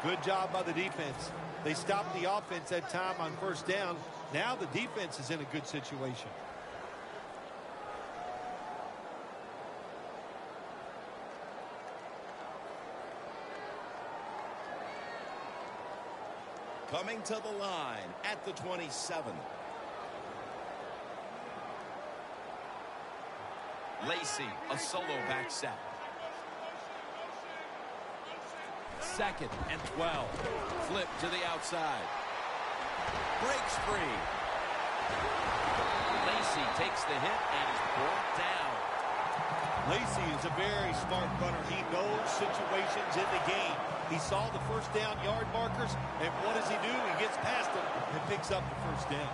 Good job by the defense. They stopped the offense that time on 1st down. Now the defense is in a good situation. coming to the line at the 27. Lacey, a solo back set. 2nd and 12. Flip to the outside. Breaks free. Lacey takes the hit and is brought down. Lacey is a very smart runner. He knows situations in the game. He saw the first down yard markers, and what does he do? He gets past them and picks up the first down.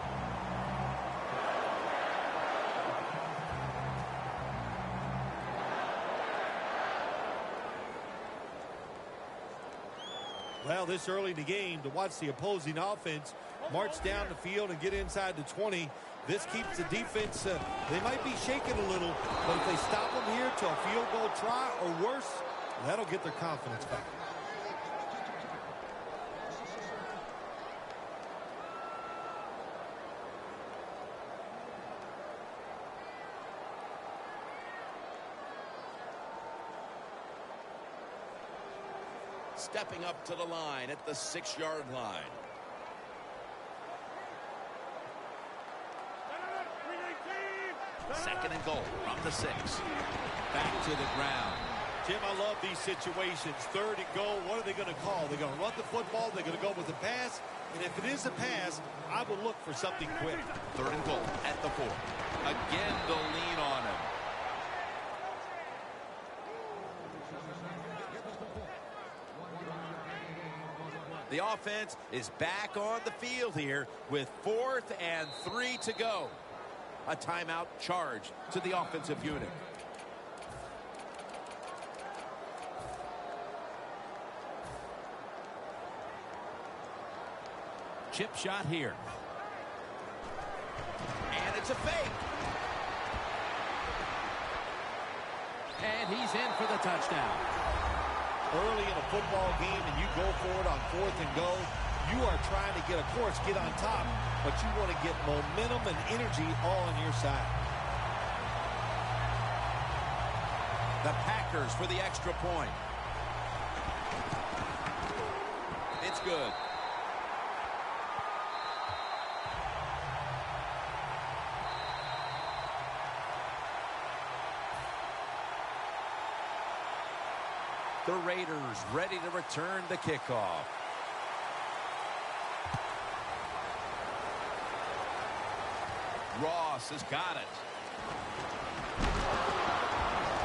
Well, this early in the game, to watch the opposing offense march down the field and get inside the 20, this keeps the defense, they might be shaking a little, but if they stop them here to a field goal try or worse, that'll get their confidence back. Stepping up to the line at the 6-yard line. Second and goal from the 6. Back to the ground. Jim, I love these situations. 3rd and goal, what are they going to call? They're going to run the football, they're going to go with the pass, and if it is a pass, I will look for something quick. 3rd and goal at the 4. Again, they'll lean on him. The offense is back on the field here with 4th and 3 to go. A timeout charge to the offensive unit. Chip shot here. And it's a fake. And he's in for the touchdown. Early in a football game and you go for it on 4th and go, you are trying to get, of course, get on top, but you want to get momentum and energy all on your side. The Packers for the extra point. It's good. The Raiders ready to return the kickoff. Ross has got it.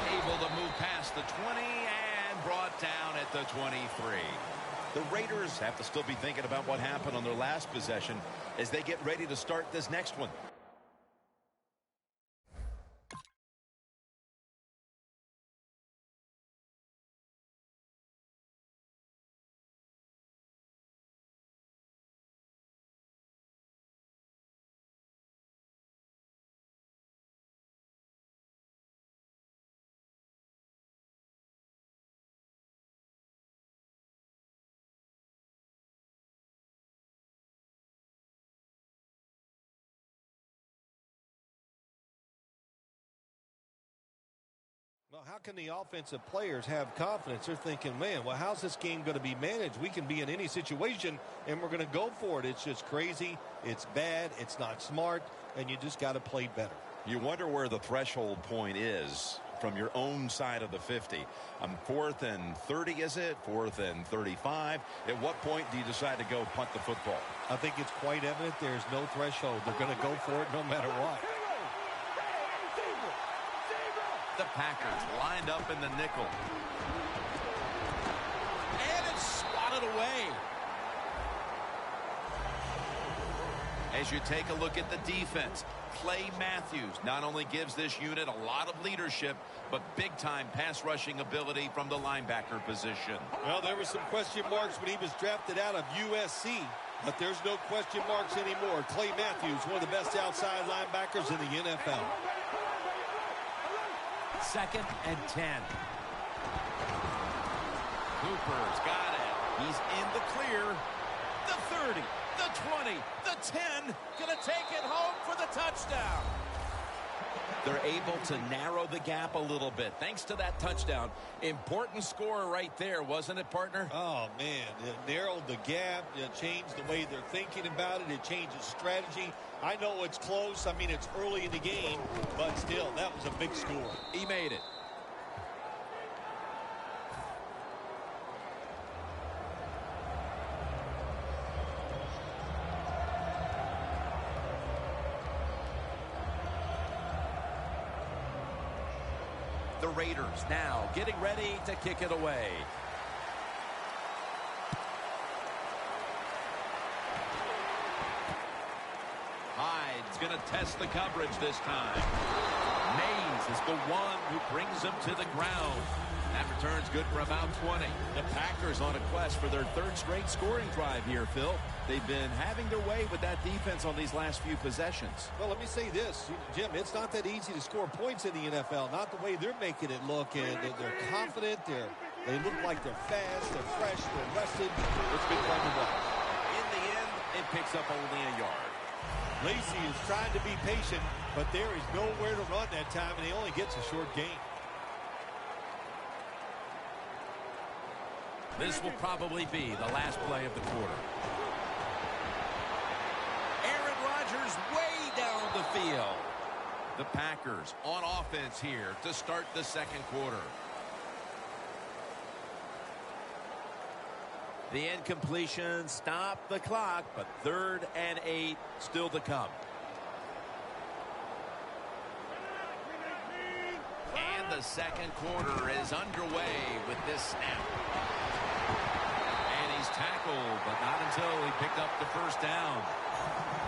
Able to move past the 20 and brought down at the 23. The Raiders have to still be thinking about what happened on their last possession as they get ready to start this next one. Well, how can the offensive players have confidence? They're thinking, man, well, how's this game going to be managed? We can be in any situation, and we're going to go for it. It's just crazy. It's bad. It's not smart, and you just got to play better. You wonder where the threshold point is from your own side of the 50. 4th and 30, is it? 4th and 35. At what point do you decide to go punt the football? I think it's quite evident there's no threshold. They're going to go for it no matter what. The Packers lined up in the nickel. And it's swatted away. As you take a look at the defense, Clay Matthews not only gives this unit a lot of leadership, but big-time pass rushing ability from the linebacker position. Well, there were some question marks when he was drafted out of USC, but there's no question marks anymore. Clay Matthews, one of the best outside linebackers in the NFL. 2nd and 10. Cooper's got it. He's in the clear. The 30, the 20, the 10. Gonna take it home for the touchdown. They're able to narrow the gap a little bit thanks to that touchdown. Important score right there, wasn't it, partner? Oh, man, it narrowed the gap. It changed the way they're thinking about it. It changes strategy. I know it's close. I mean, it's early in the game, but still, that was a big score. He made it. The Raiders now getting ready to kick it away. Hyde's going to test the coverage this time. Mays is the one who brings him to the ground. That return's good for about 20. The Packers on a quest for their third straight scoring drive here, Phil. They've been having their way with that defense on these last few possessions. Well, let me say this, Jim, it's not that easy to score points in the NFL, not the way they're making it look. And they're confident, they look like they're fast, they're fresh, they're rested. It's been fun to watch. In the end, it picks up only a yard. Lacy is trying to be patient, but there is nowhere to run that time, and he only gets a short gain. This will probably be the last play of the quarter. Aaron Rodgers way down the field. The Packers on offense here to start the second quarter. The incompletion stopped the clock, but 3rd and 8 still to come. And the second quarter is underway with this snap. And he's tackled, but not until he picked up the first down.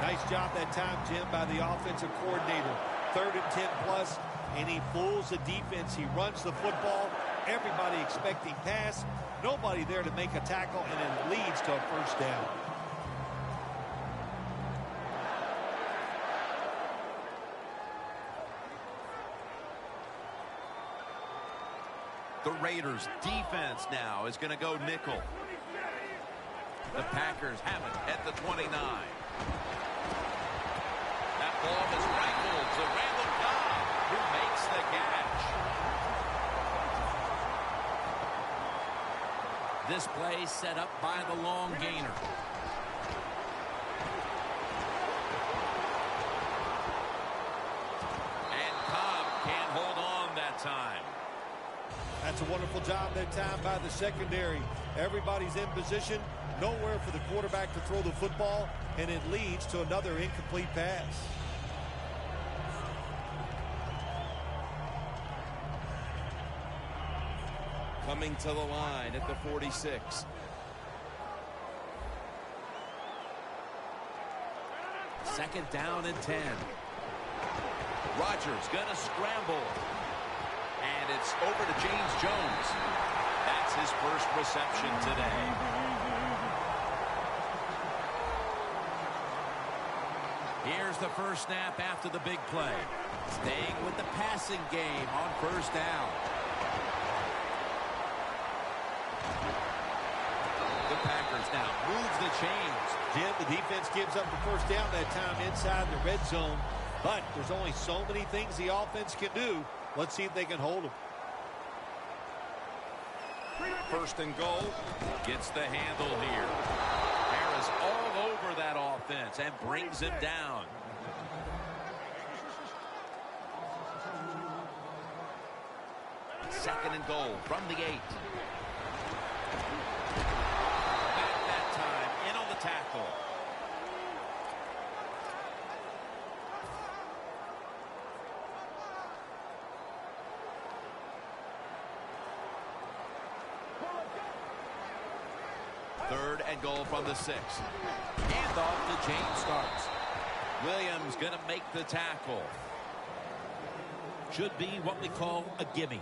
Nice job that time, Jim, by the offensive coordinator. 3rd and 10 plus, and he fools the defense. He runs the football. Everybody expecting pass. Nobody there to make a tackle, and it leads to a first down. The Raiders defense now is going to go nickel. The Packers have it at the 29. That ball is rifled to Randall Cobb, who makes the catch. This play set up by the long gainer. And Cobb can't hold on that time. That's a wonderful job that time by the secondary. Everybody's in position. Nowhere for the quarterback to throw the football, and it leads to another incomplete pass. Coming to the line at the 46. Second down and 10. Rodgers gonna scramble. And it's over to James Jones. That's his first reception today. Here's the first snap after the big play. Staying with the passing game on first down. The Packers now move the chains. Jim, the defense gives up the first down that time inside the red zone. But there's only so many things the offense can do. Let's see if they can hold them. First and goal. Gets the handle here. Harris all over that offense and brings him down. Second and goal from the 8. Back that time. In on the tackle. Third and goal from the 6. Hand off to James Starks. Williams going to make the tackle. Should be what we call a gimme.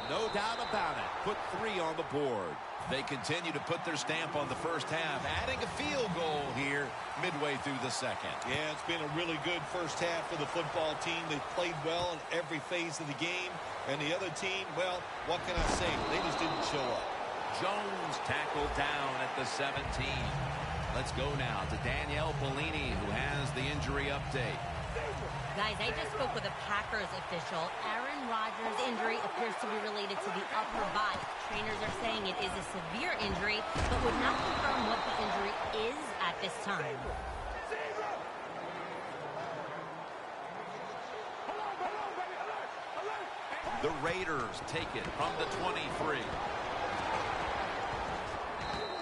No doubt about it. Put 3 on the board. They continue to put their stamp on the first half, adding a field goal here midway through the second. Yeah, it's been a really good first half for the football team. They played well in every phase of the game. And the other team, well, what can I say? They just didn't show up. Jones tackled down at the 17. Let's go now to Danielle Bellini, who has the injury update. Guys, I just spoke with a Packers official. Aaron Rodgers' injury appears to be related to the upper body. Trainers are saying it is a severe injury, but would not confirm what the injury is at this time. The Raiders take it from the 23.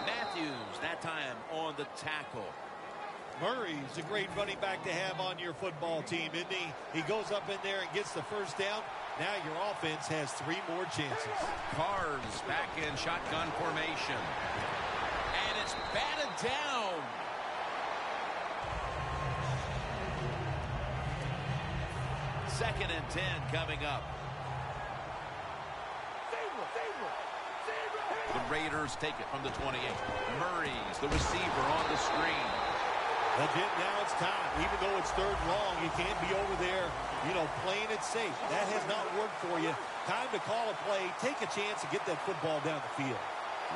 Matthews, that time on the tackle. Murray's a great running back to have on your football team, isn't he? He goes up in there and gets the first down. Now your offense has 3 more chances. Carr's back in shotgun formation. And it's batted down. Second and 10 coming up. The Raiders take it from the 28. Murray's the receiver on the screen. Legit, now it's time. Even though it's 3rd and long, you can't be over there, playing it safe. That has not worked for you. Time to call a play, take a chance, and get that football down the field.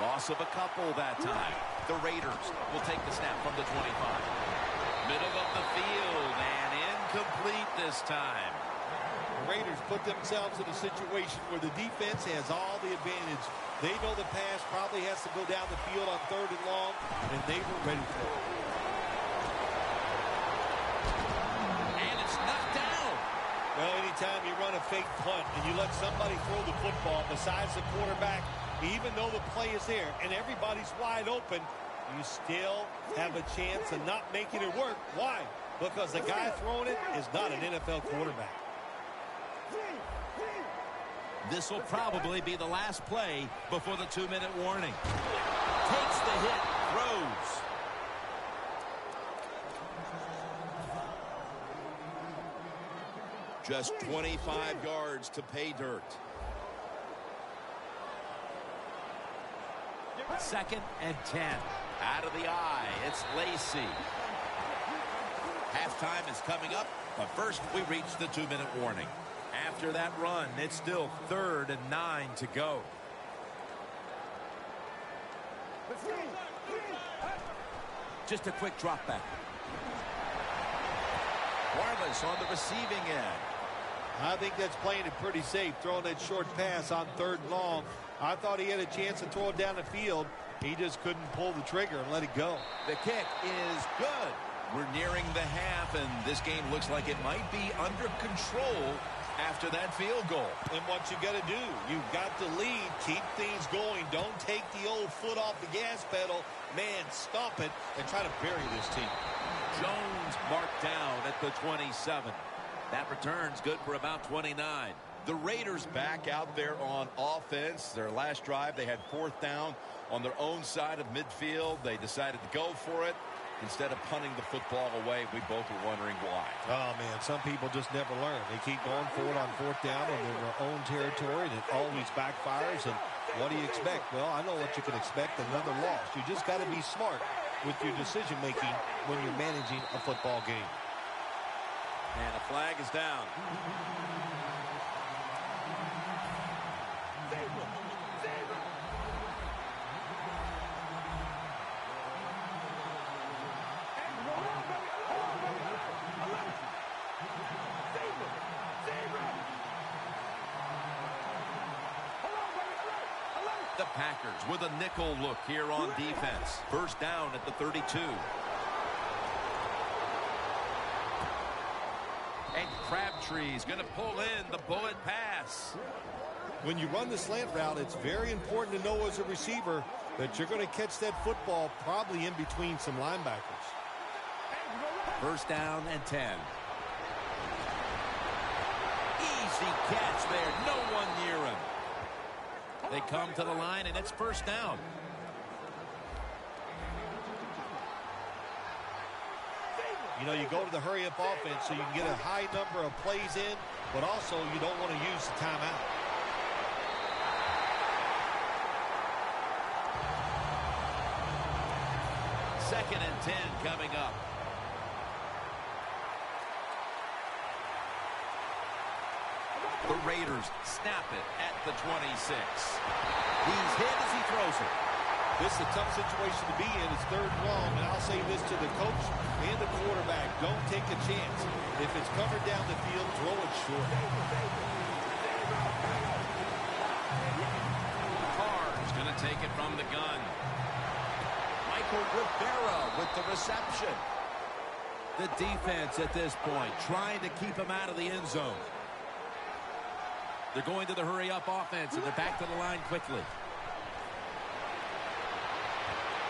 Loss of a couple that time. The Raiders will take the snap from the 25. Middle of the field and incomplete this time. The Raiders put themselves in a situation where the defense has all the advantage. They know the pass probably has to go down the field on 3rd and long, and they were ready for it. Well, anytime you run a fake punt and you let somebody throw the football besides the quarterback, even though the play is there and everybody's wide open, you still have a chance of not making it work. Why? Because the guy throwing it is not an NFL quarterback. This will probably be the last play before the 2-minute warning. Takes the hit, throws. Just 25 yards to pay dirt. Second and 10. Out of the eye, it's Lacey. Halftime is coming up, but first we reach the 2-minute warning. After that run, it's still 3rd and 9 to go. Just a quick drop back. Wireless on the receiving end. I think that's playing it pretty safe, throwing that short pass on 3rd and long. I thought he had a chance to throw it down the field. He just couldn't pull the trigger and let it go. The kick is good. We're nearing the half, and this game looks like it might be under control after that field goal. And what you got to do, you've got the lead. Keep things going. Don't take the old foot off the gas pedal. Man, stop it and try to bury this team. Jones marked down at the 27. That return's good for about 29. The Raiders back out there on offense. Their last drive, they had 4th down on their own side of midfield. They decided to go for it instead of punting the football away. We both were wondering why. Oh, man, some people just never learn. They keep going for it on 4th down in their own territory, and it always backfires. And what do you expect? Well, I know what you can expect, another loss. You just got to be smart with your decision-making when you're managing a football game. And a flag is down. The Packers with a nickel look here on defense. First down at the 32. And Crabtree's going to pull in the bullet pass. When you run the slant route, it's very important to know as a receiver that you're going to catch that football probably in between some linebackers. First down and 10. Easy catch there. No one near him. They come to the line, and it's first down. You know, you go to the hurry-up offense so you can get a high number of plays in, but also you don't want to use the timeout. Second and 10 coming up. The Raiders snap it at the 26. He's hit as he throws it. This is a tough situation to be in. It's 3rd and long, and I'll say this to the coach and the quarterback. Don't take a chance. If it's covered down the field, throw it short. Carr's going to take it from the gun. Michael Rivera with the reception. The defense at this point trying to keep him out of the end zone. They're going to the hurry-up offense, and they're back to the line quickly.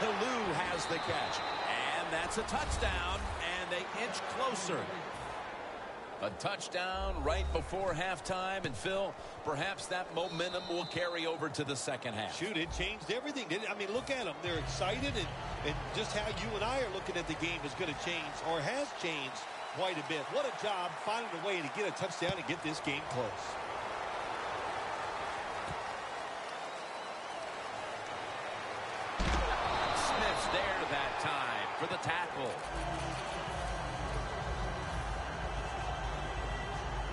Hillu has the catch, and that's a touchdown, and they inch closer. A touchdown right before halftime, and Phil, perhaps that momentum will carry over to the second half. Shoot, it changed everything, didn't it? I mean, look at them. They're excited, and just how you and I are looking at the game is going to change, or has changed quite a bit. What a job finding a way to get a touchdown and get this game close. Smith's there that time for the tackle.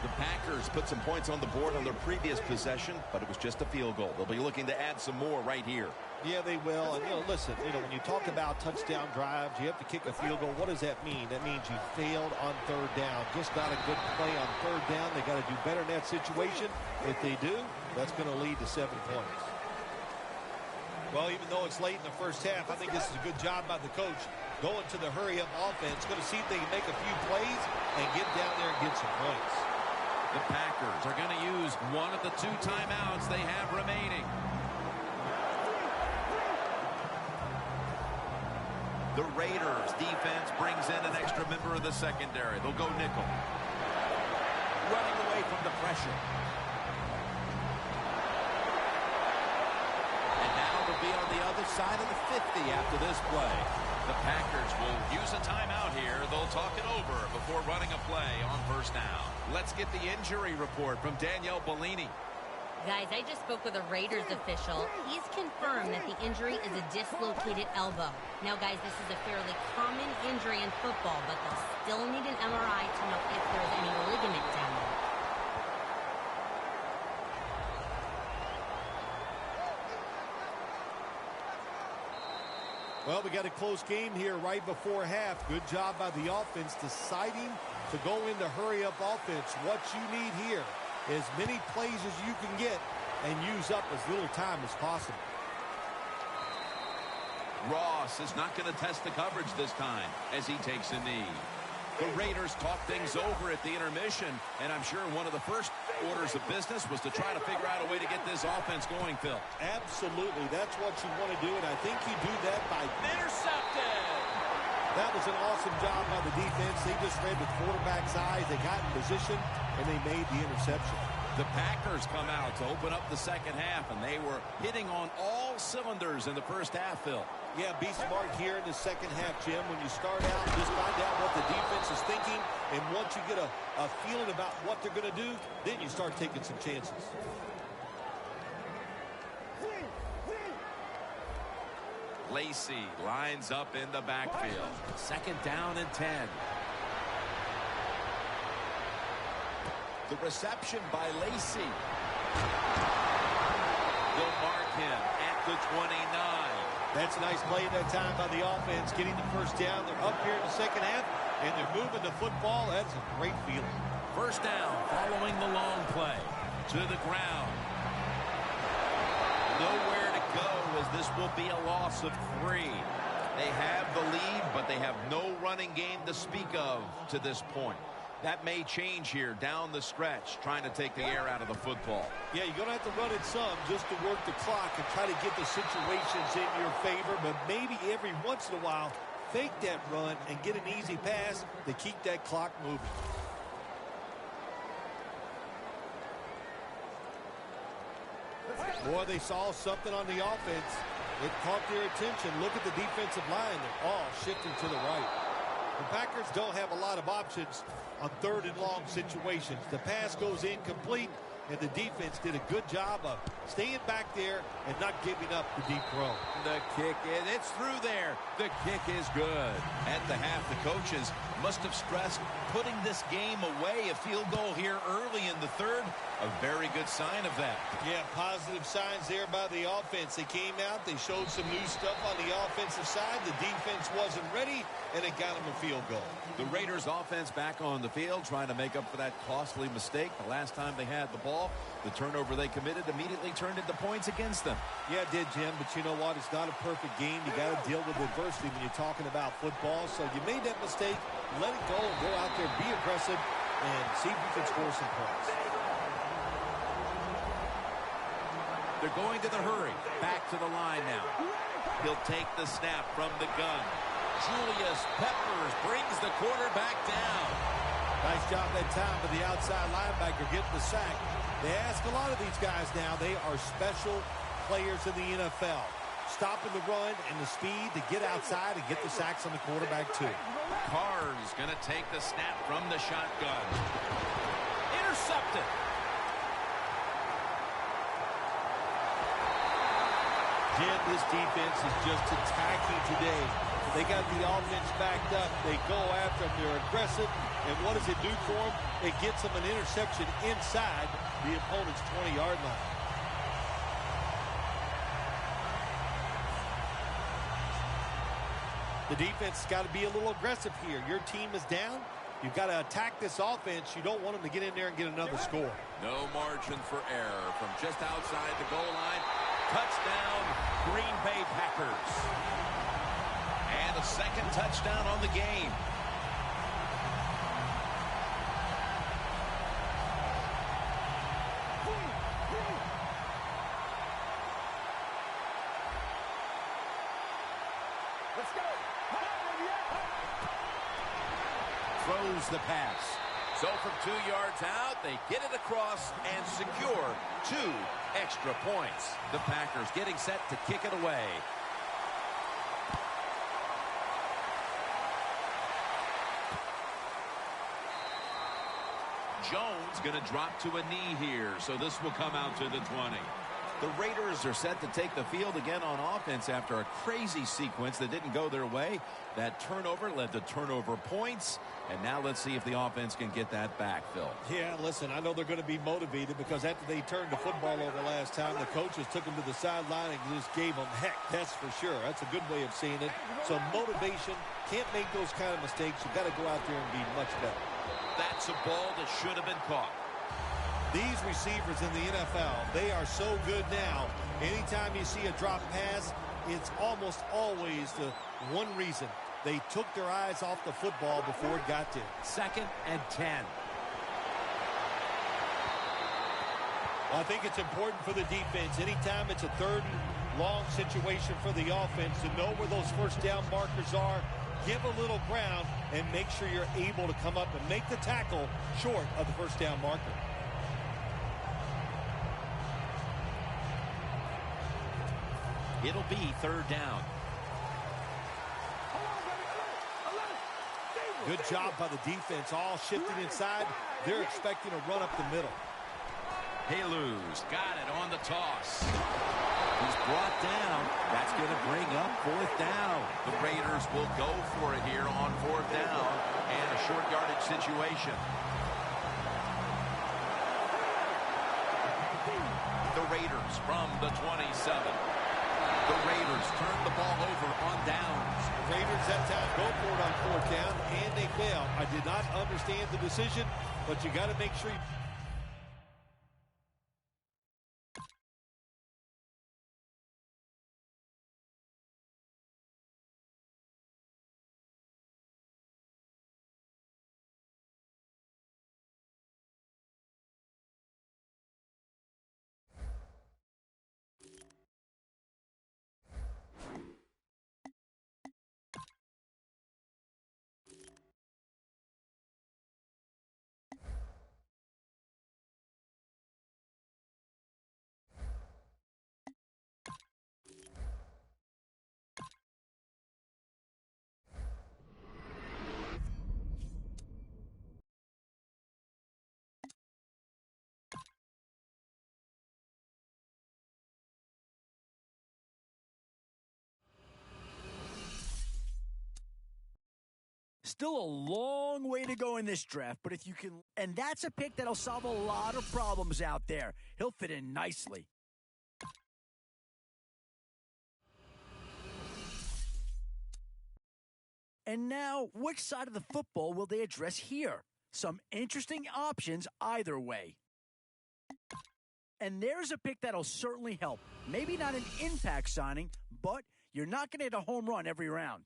The Packers put some points on the board on their previous possession, but it was just a field goal. They'll be looking to add some more right here. Yeah, they will. And, listen, when you talk about touchdown drives, you have to kick a field goal. What does that mean? That means you failed on third down. Just not a good play on third down. They got to do better in that situation. If they do, that's going to lead to 7 points. Well, even though it's late in the first half, I think this is a good job by the coach going to the hurry-up offense. Going to see if they can make a few plays and get down there and get some points. The Packers are going to use one of the 2 timeouts they have remaining. The Raiders defense brings in an extra member of the secondary. They'll go nickel. Running away from the pressure. And now they'll be on the other side of the 50 after this play. The Packers will use a timeout here. They'll talk it over before running a play on first down. Let's get the injury report from Danielle Bellini. Guys, I just spoke with a Raiders official. He's confirmed that the injury is a dislocated elbow. Now, guys, this is a fairly common injury in football, but they'll still need an MRI to know if there's any ligament damage. Well, we got a close game here right before half. Good job by the offense deciding to go into hurry-up offense. What you need here, as many plays as you can get and use up as little time as possible. Ross is not going to test the coverage this time as he takes a knee. The Raiders talk things over at the intermission, and I'm sure one of the first orders of business was to try to figure out a way to get this offense going, Phil. Absolutely. That's what you want to do, and I think you do that by Intercepted! That was an awesome job by the defense. They just read the quarterback's eyes. They got in position, and they made the interception. The Packers come out to open up the second half, and they were hitting on all cylinders in the first half, Phil. Yeah, be smart here in the second half, Jim. When you start out, just find out what the defense is thinking, and once you get a feeling about what they're going to do, then you start taking some chances. Lacey lines up in the backfield. Second down and 10. The reception by Lacey. They'll mark him at the 29. That's a nice play at that time by the offense, getting the first down. They're up here in the second half, and they're moving the football. That's a great feeling. First down following the long play. To the ground. Nowhere to go as this will be a loss of 3. They have the lead, but they have no running game to speak of to this point. That may change here down the stretch, trying to take the air out of the football. Yeah, you're going to have to run it some just to work the clock and try to get the situations in your favor, but maybe every once in a while, fake that run and get an easy pass to keep that clock moving. Boy, they saw something on the offense. It caught their attention. Look at the defensive line. They're all shifting to the right. The Packers don't have a lot of options on third and long situations. The pass goes incomplete, and the defense did a good job of staying back there and not giving up the deep throw. The kick, it's through there. The kick is good. At the half, the coaches must have stressed putting this game away. A field goal here early in the third, a very good sign of that. Yeah, positive signs there by the offense. They came out, they showed some new stuff on the offensive side. The defense wasn't ready, and it got them a field goal. The Raiders offense back on the field trying to make up for that costly mistake. The last time they had the ball, the turnover they committed immediately turned into points against them. Yeah, it did, Jim, but you know what? It's not a perfect game. You got to deal with adversity when you're talking about football. So you made that mistake, let it go, and go out there, be aggressive, and see if you can score some points. They're going to the hurry. Back to the line now. He'll take the snap from the gun. Julius Peppers brings the quarterback down. Nice job that time for the outside linebacker getting the sack. They ask a lot of these guys now. They are special players in the NFL. Stopping the run and the speed to get outside and get the sacks on the quarterback too. Carr's going to take the snap from the shotgun. Intercepted. Jim, this defense is just attacking today. They got the offense backed up. They go after them. They're aggressive. And what does it do for them? It gets them an interception inside the opponent's 20-yard line. The defense has got to be a little aggressive here. Your team is down. You've got to attack this offense. You don't want them to get in there and get another score. No margin for error from just outside the goal line. Touchdown, Green Bay Packers. And a second touchdown on the game. Let's go. Throws the pass. So from 2 yards out, they get it across and secure 2 extra points. The Packers getting set to kick it away. Jones going to drop to a knee here, so this will come out to the 20. The Raiders are set to take the field again on offense after a crazy sequence that didn't go their way. That turnover led to turnover points, and now let's see if the offense can get that back, Phil. Yeah, listen, I know they're going to be motivated because after they turned the football over last time, the coaches took them to the sideline and just gave them heck, that's for sure. That's a good way of seeing it. So motivation, can't make those kind of mistakes. You've got to go out there and be much better. That's a ball that should have been caught. These receivers in the NFL, they are so good now. Anytime you see a drop pass, it's almost always the one reason. They took their eyes off the football before it got there. 2nd and 10. I think it's important for the defense. Anytime it's a 3rd and long situation for the offense to know where those first down markers are, give a little ground, and make sure you're able to come up and make the tackle short of the first down marker. It'll be 3rd down. Good job by the defense, all shifting inside. They're expecting a run up the middle. Haluz got it on the toss. He's brought down. That's going to bring up 4th down. The Raiders will go for it here on 4th down and a short yardage situation. The Raiders from the 27. The Raiders turn the ball over on downs. The Raiders that time go for it on 4th down, and they fail. I did not understand the decision, but you got to make sure you Still a long way to go in this draft, but if you can... And that's a pick that'll solve a lot of problems out there. He'll fit in nicely. And now, which side of the football will they address here? Some interesting options either way. And there's a pick that'll certainly help. Maybe not an impact signing, but you're not going to hit a home run every round.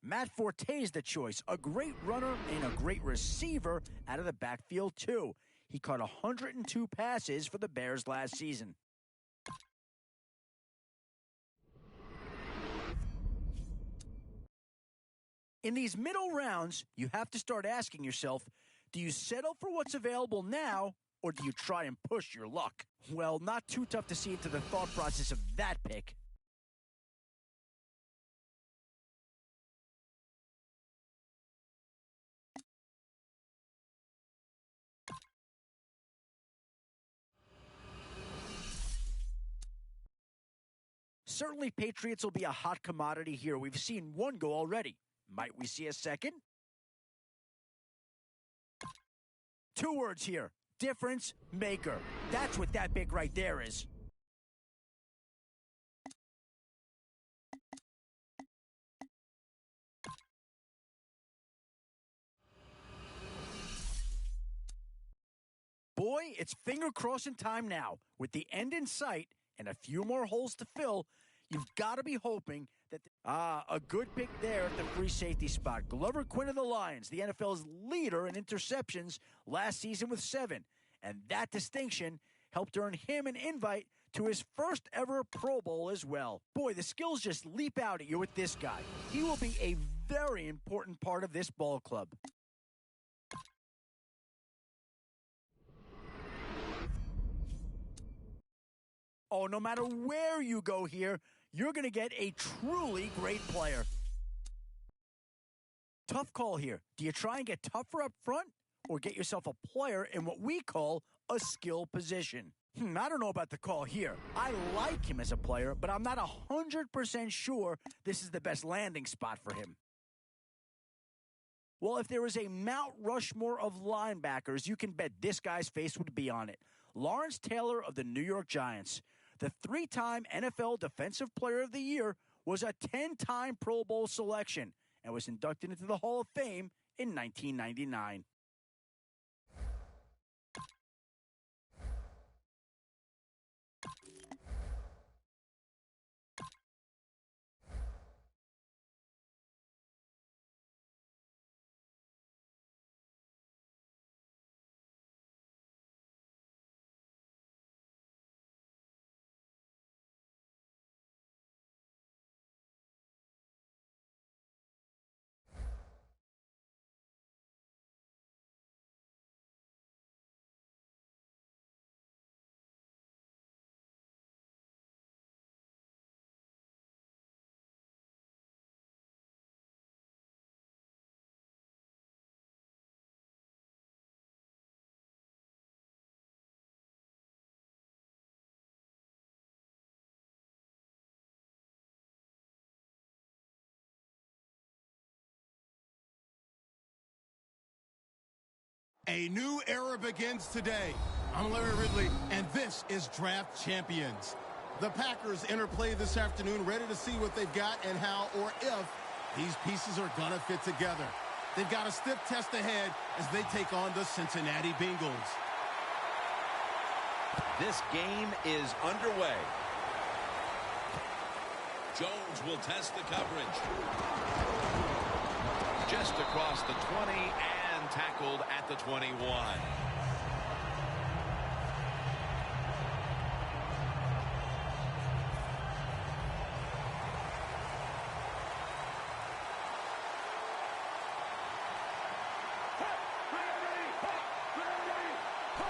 Matt Forte is the choice. A great runner and a great receiver out of the backfield, too. He caught 102 passes for the Bears last season. In these middle rounds, you have to start asking yourself, do you settle for what's available now, or do you try and push your luck? Well, not too tough to see into the thought process of that pick. Certainly, Patriots will be a hot commodity here. We've seen one go already. Might we see a second? 2 words here. Difference maker. That's what that pick right there is. Boy, it's finger crossing time now. With the end in sight and a few more holes to fill, you've got to be hoping that... a good pick there at the free safety spot. Glover Quinn of the Lions, the NFL's leader in interceptions last season with 7. And that distinction helped earn him an invite to his first ever Pro Bowl as well. Boy, the skills just leap out at you with this guy. He will be a very important part of this ball club. Oh, no matter where you go here, you're going to get a truly great player. Tough call here. Do you try and get tougher up front or get yourself a player in what we call a skill position? I don't know about the call here. I like him as a player, but I'm not 100% sure this is the best landing spot for him. Well, if there was a Mount Rushmore of linebackers, you can bet this guy's face would be on it. Lawrence Taylor of the New York Giants. The 3-time NFL Defensive Player of the Year, was a 10-time Pro Bowl selection and was inducted into the Hall of Fame in 1999. A new era begins today. I'm Larry Ridley, and this is Draft Champions. The Packers interplay this afternoon, ready to see what they've got and how or if these pieces are going to fit together. They've got a stiff test ahead as they take on the Cincinnati Bengals. This game is underway. Jones will test the coverage. Just across the 20 and tackled at the 21.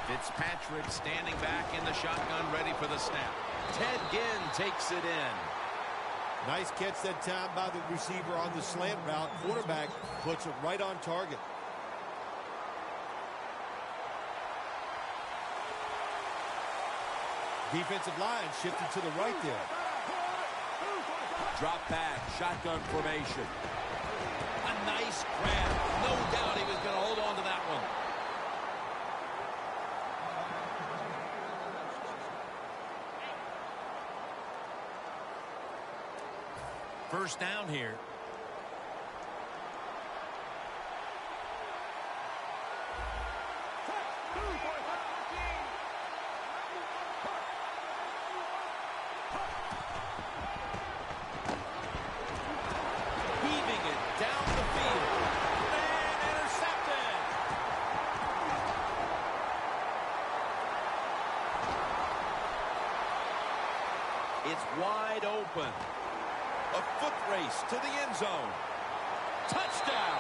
Fitzpatrick standing back in the shotgun, ready for the snap. Ted Ginn takes it in. Nice catch that time by the receiver on the slant route. Quarterback puts it right on target. Defensive line shifted to the right there. Drop back, shotgun formation. A nice grab. No doubt he was going to hold on to that one. First down here. It's wide open. A foot race to the end zone. Touchdown.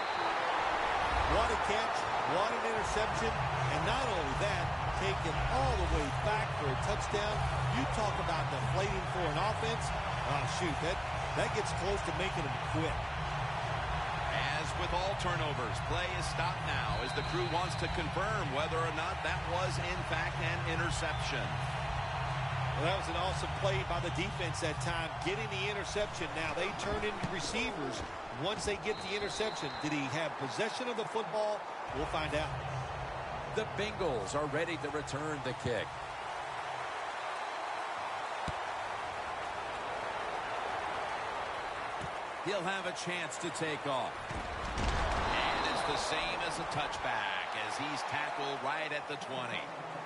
What a catch, what an interception, and not only that, taken all the way back for a touchdown. You talk about deflating for an offense. Oh, shoot, that gets close to making them quit. As with all turnovers, play is stopped now as the crew wants to confirm whether or not that was, in fact, an interception. Well, that was an awesome play by the defense that time, getting the interception. Now they turn into receivers once they get the interception. Did he have possession of the football? We'll find out. The Bengals are ready to return the kick. He'll have a chance to take off. And it's the same as a touchback as he's tackled right at the 20.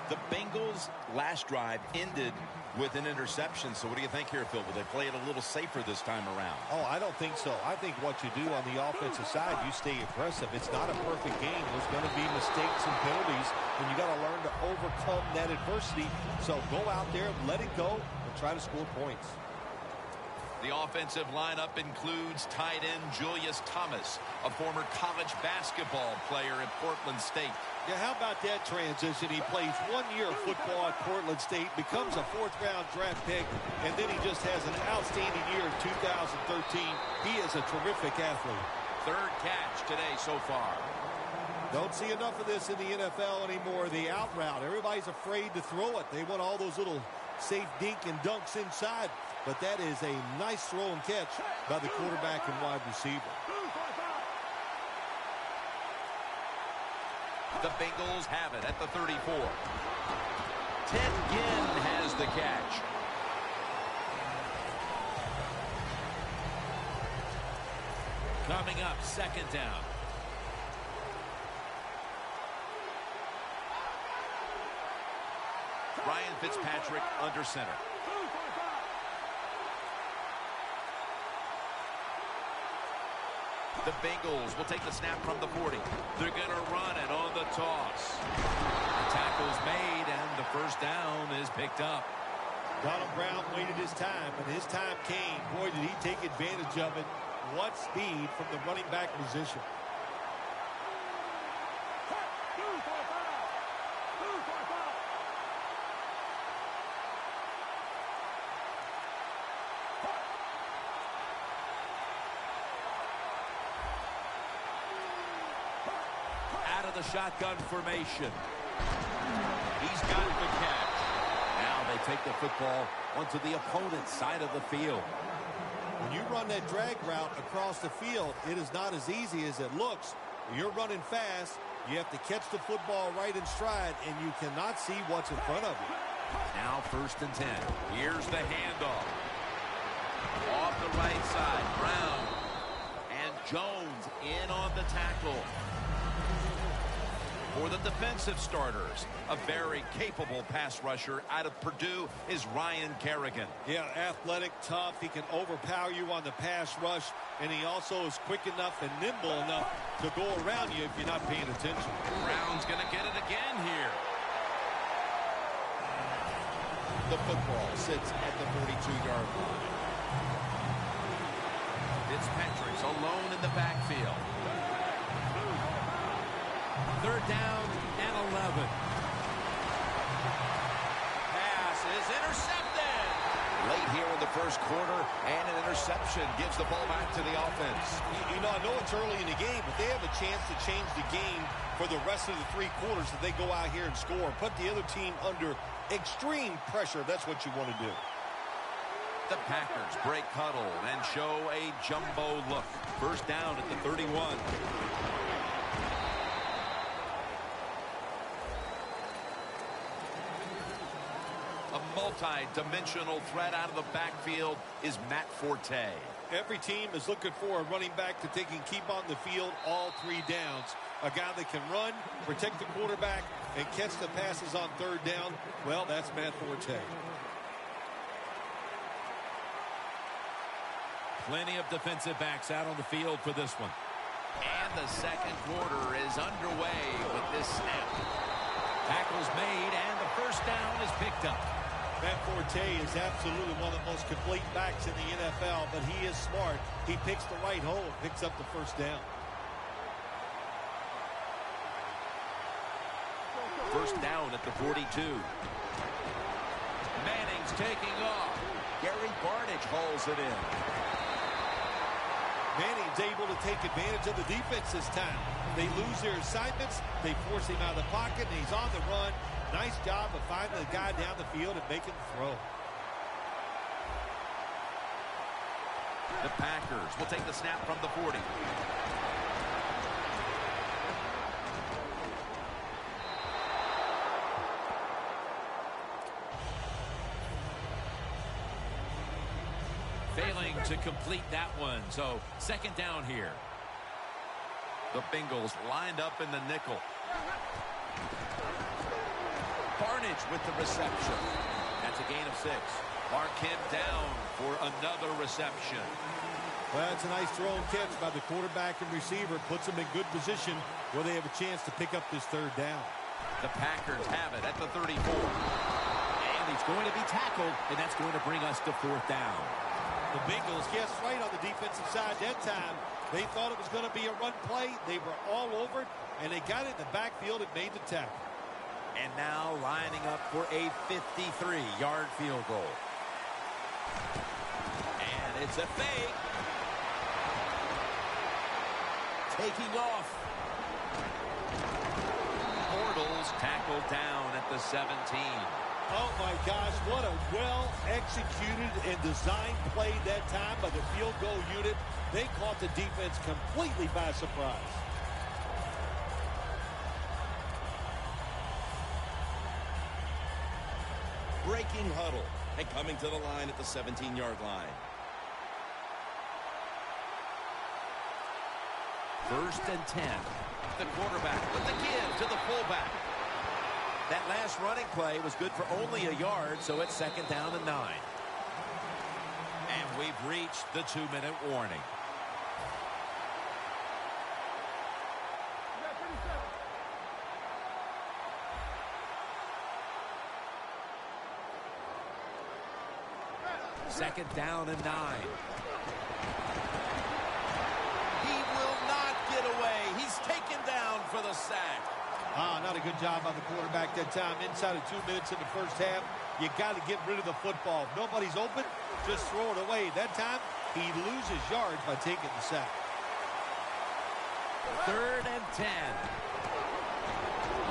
The Bengals' last drive ended with an interception. So what do you think here, Phil? Will they play it a little safer this time around? Oh, I don't think so. I think what you do on the offensive side, you stay aggressive. It's not a perfect game. There's going to be mistakes and penalties, and you got to learn to overcome that adversity. So go out there, let it go, and try to score points. The offensive lineup includes tight end Julius Thomas, a former college basketball player at Portland State. Yeah, how about that transition? He plays 1 year of football at Portland State, becomes a fourth-round draft pick, and then he just has an outstanding year in 2013. He is a terrific athlete. Third catch today so far. Don't see enough of this in the NFL anymore. The out route. Everybody's afraid to throw it. They want all those little safe dink and dunks inside. But that is a nice throw and catch by the quarterback and wide receiver. The Bengals have it at the 34. Ted Ginn has the catch. Coming up, second down. Ryan Fitzpatrick under center. The Bengals will take the snap from the 40. They're going to run it on the toss. The tackle's made, and the first down is picked up. Donald Brown waited his time, and his time came. Boy, did he take advantage of it. What speed from the running back position. The shotgun formation. He's got the catch. Now they take the football onto the opponent's side of the field. When you run that drag route across the field, it is not as easy as it looks. You're running fast. You have to catch the football right in stride, and you cannot see what's in front of you. Now 1st and 10. Here's the handoff. Off the right side, Brown. And Jones in on the tackle. For the defensive starters, a very capable pass rusher out of Purdue is Ryan Kerrigan. Yeah, athletic, tough. He can overpower you on the pass rush, and he also is quick enough and nimble enough to go around you if you're not paying attention. Brown's going to get it again here. The football sits at the 42-yard line. Fitzpatrick's alone in the backfield. 3rd down and 11. Pass is intercepted. Late here in the first quarter, and an interception gives the ball back to the offense. You know, I know it's early in the game, but they have a chance to change the game for the rest of the 3 quarters if they go out here and score. Put the other team under extreme pressure. That's what you want to do. The Packers break huddle and show a jumbo look. First down at the 31. A multi-dimensional threat out of the backfield is Matt Forte. Every team is looking for a running back that they can keep on the field all 3 downs. A guy that can run, protect the quarterback, and catch the passes on 3rd down. Well, that's Matt Forte. Plenty of defensive backs out on the field for this one. And the second quarter is underway with this snap. Tackle's made, and the first down is picked up. Matt Forte is absolutely one of the most complete backs in the NFL, but he is smart. He picks the right hole and picks up the first down. First down at the 42. Manning's taking off. Gary Barnidge hauls it in. Manning's able to take advantage of the defense this time. They lose their assignments. They force him out of the pocket, and he's on the run. Nice job of finding the guy down the field and making the throw. The Packers will take the snap from the 40. Failing to complete that one, so second down here. The Bengals lined up in the nickel. Barnidge with the reception. That's a gain of 6. Marquette down for another reception. Well, that's a nice throw and catch by the quarterback and receiver. Puts them in good position where they have a chance to pick up this 3rd down. The Packers have it at the 34. And he's going to be tackled, and that's going to bring us to 4th down. The Bengals, yes, right on the defensive side that time. They thought it was going to be a run play. They were all over it, and they got it in the backfield and made the tackle. And now lining up for a 53-yard field goal. And it's a fake. Taking off. Bortles tackled down at the 17. Oh, my gosh, what a well-executed and designed play that time by the field goal unit. They caught the defense completely by surprise. Breaking huddle and coming to the line at the 17-yard line. First and 10. The quarterback with the give to the fullback. That last running play was good for only a yard, so it's second down and 9. And we've reached the 2-minute warning. Second down and 9. He will not get away. He's taken down for the sack. Not a good job by the quarterback that time. Inside of 2 minutes in the first half, you got to get rid of the football. If nobody's open, just throw it away. That time, he loses yards by taking the sack. Third and 10.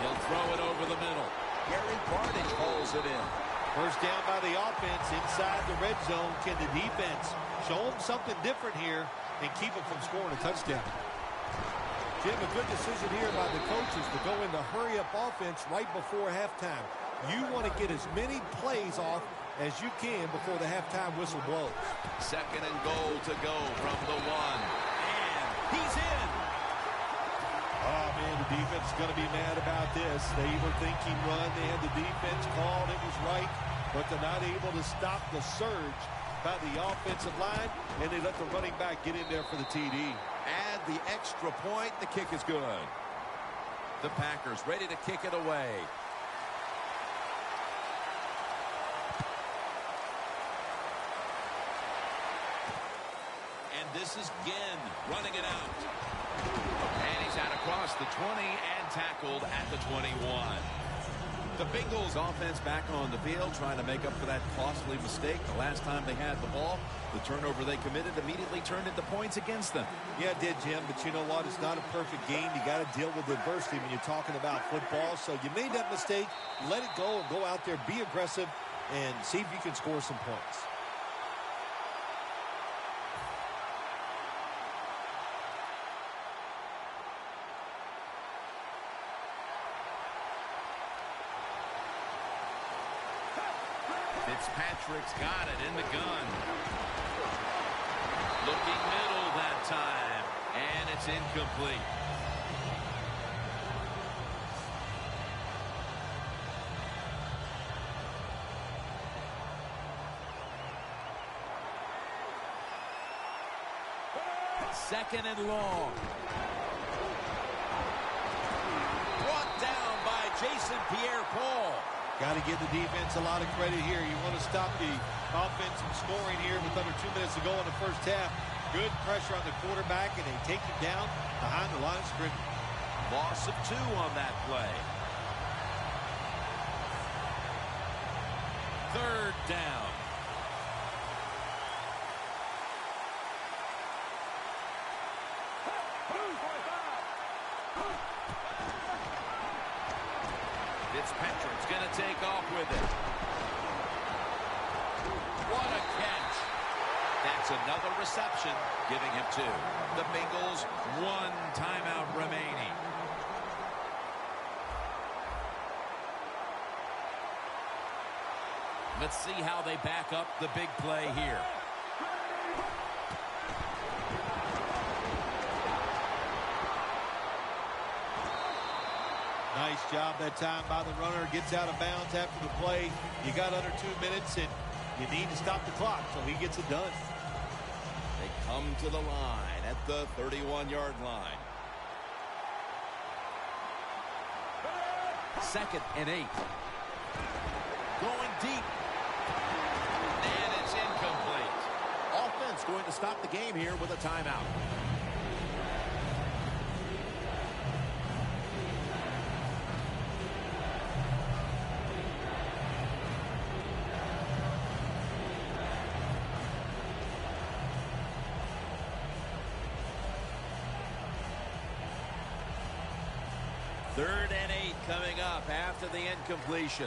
He'll throw it over the middle. Gary Barnidge holds it in. First down by the offense inside the red zone. Can the defense show them something different here and keep them from scoring a touchdown? Jim, a good decision here by the coaches to go into hurry-up offense right before halftime. You want to get as many plays off as you can before the halftime whistle blows. Second and goal to go from the 1. And he's in. Oh, man, the defense is going to be mad about this. They were thinking run. They had the defense called. It was right, but they're not able to stop the surge by the offensive line, and they let the running back get in there for the TD. Add the extra point. The kick is good. The Packers ready to kick it away. And this is Ginn running it out. And he's out across the 20 and tackled at the 21. The Bengals offense back on the field trying to make up for that costly mistake. The last time they had the ball, the turnover they committed immediately turned into points against them. Yeah, it did, Jim, but you know what? It's not a perfect game. You got to deal with adversity when you're talking about football. So you made that mistake, let it go, and go out there, be aggressive, and see if you can score some points. Fitzpatrick's got it in the gun. Looking middle that time, and it's incomplete. Second and long. Brought down by Jason Pierre-Paul. Got to give the defense a lot of credit here. You want to stop the offense from scoring here with under 2 minutes to go in the first half. Good pressure on the quarterback, and they take him down behind the line of scrimmage. Loss of 2 on that play. Third down. Fitzpatrick's going to take off with it. What a catch. That's another reception, giving him 2. The Bengals, 1 timeout remaining. Let's see how they back up the big play here. Nice job that time by the runner. Gets out of bounds after the play. You got under 2 minutes, and you need to stop the clock, so he gets it done. They come to the line at the 31-yard line. 2nd and 8. Going deep. And it's incomplete. Offense going to stop the game here with a timeout. Third and 8 coming up after the incompletion.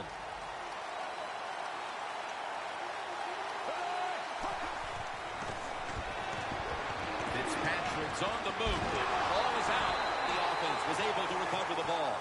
Fitzpatrick's on the move. Ball is out. The offense was able to recover the ball.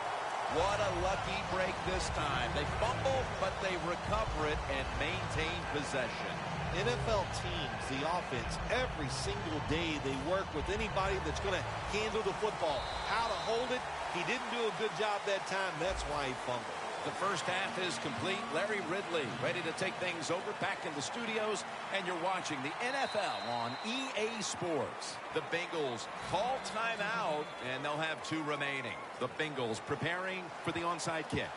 What a lucky break this time. They fumble, but they recover it and maintain possession. NFL teams, the offense, every single day they work with anybody that's going to handle the football. How to hold it. He didn't do a good job that time. That's why he fumbled. The first half is complete. Larry Ridley ready to take things over back in the studios, and you're watching the NFL on EA Sports. The Bengals call timeout, and they'll have 2 remaining. The Bengals preparing for the onside kick.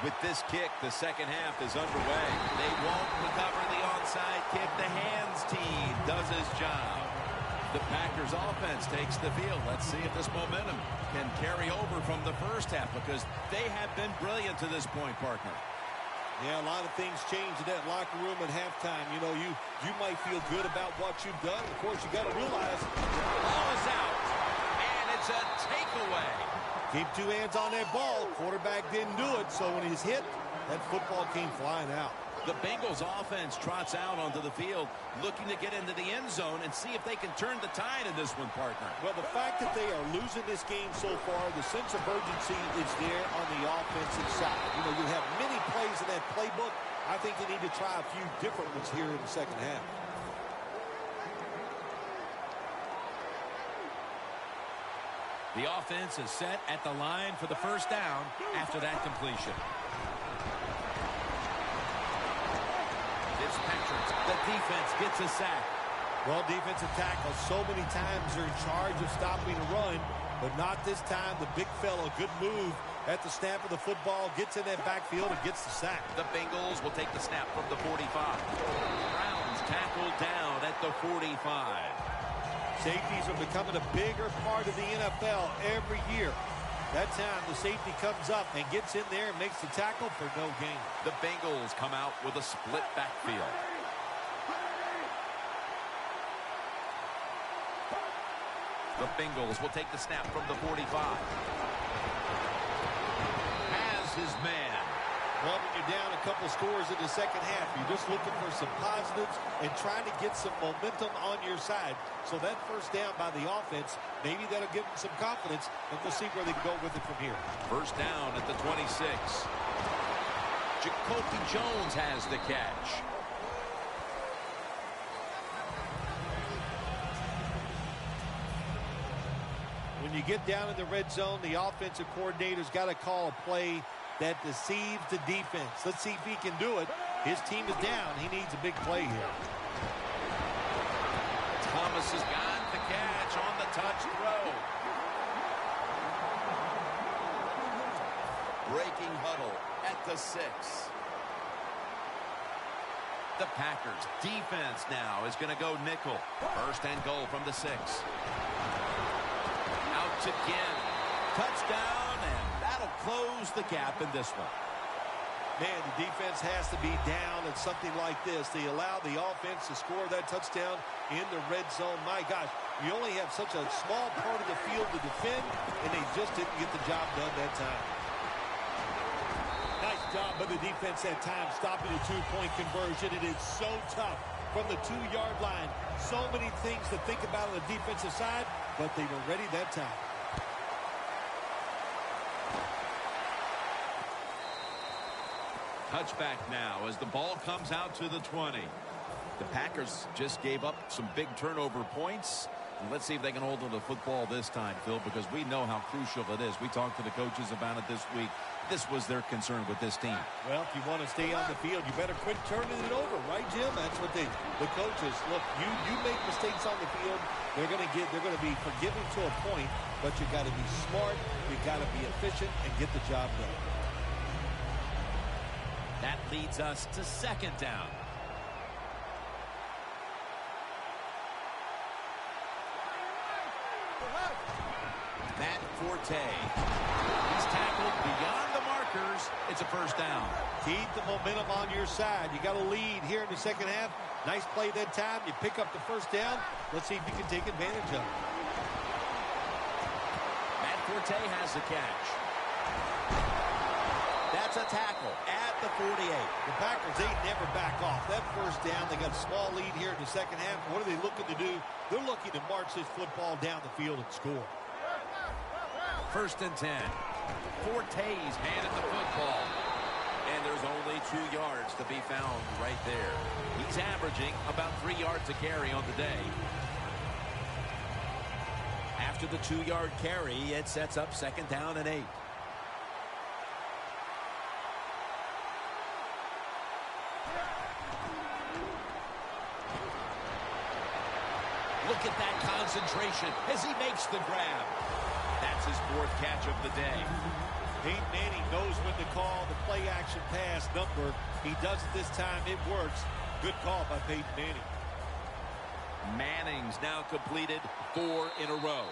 With this kick, the second half is underway. They won't recover the onside kick. The hands team does his job. The Packers offense takes the field. Let's see if this momentum can carry over from the first half, because they have been brilliant to this point, partner. Yeah, a lot of things change in that locker room at halftime. You know, you might feel good about what you've done. Of course, you got to realize the ball is out, and it's a takeaway. Keep 2 hands on that ball. Quarterback didn't do it, so when he's hit, that football came flying out. The Bengals offense trots out onto the field, looking to get into the end zone and see if they can turn the tide in this one, partner. Well, the fact that they are losing this game so far, the sense of urgency is there on the offensive side. You know, you have many plays in that playbook. I think they need to try a few different ones here in the second half. The offense is set at the line for the first down after that completion. Fitzpatrick, the defense gets a sack. Well, defensive tackles so many times are in charge of stopping a run, but not this time. The big fella, good move, at the snap of the football, gets in that backfield, and gets the sack. The Bengals will take the snap from the 45. Browns tackled down at the 45. Safeties are becoming a bigger part of the NFL every year. That time, the safety comes up and gets in there and makes the tackle for no gain. The Bengals come out with a split backfield. The Bengals will take the snap from the 45. Has his man. Well, when you're down a couple scores in the second half, you're just looking for some positives and trying to get some momentum on your side. So that first down by the offense, maybe that'll give them some confidence, and we'll see where they can go with it from here. First down at the 26. Jacoby Jones has the catch. When you get down in the red zone, the offensive coordinator's got to call a play that deceives the defense. Let's see if he can do it. His team is down. He needs a big play here. Thomas has got the catch on the touch throw. Breaking huddle at the 6. The Packers defense now is going to go nickel. First and goal from the 6. Out again. Touchdown, and that'll close the gap in this one. Man, the defense has to be down at something like this. They allow the offense to score that touchdown in the red zone. My gosh, you only have such a small part of the field to defend, and they just didn't get the job done that time. Nice job by the defense that time, stopping a two-point conversion. It is so tough from the 2-yard line. So many things to think about on the defensive side, but they were ready that time. Touchback now as the ball comes out to the 20. The Packers just gave up some big turnover points. And let's see if they can hold on to the football this time, Phil, because we know how crucial it is. We talked to the coaches about it this week. This was their concern with this team. Well, if you want to stay on the field, you better quit turning it over, right, Jim? That's what the coaches look. You make mistakes on the field, they're going to be forgiving to a point, but you got to be smart, you got to be efficient, and get the job done. That leads us to second down. Matt Forte. He's tackled beyond the markers. It's a first down. Keep the momentum on your side. You got a lead here in the second half. Nice play that time. You pick up the first down. Let's see if you can take advantage of it. Matt Forte has the catch. That's a tackle at the 48. The Packers, they never back off. That first down, they got a small lead here in the second half. What are they looking to do? They're looking to march this football down the field and score. First and 10. Forte's handed the football. And there's only 2 yards to be found right there. He's averaging about 3 yards a carry on the day. After the 2-yard carry, it sets up second down and 8. Look at that concentration as he makes the grab. That's his 4th catch of the day. Peyton Manning knows when to call the play-action pass number. He does it this time. It works. Good call by Peyton Manning. Manning's now completed 4 in a row.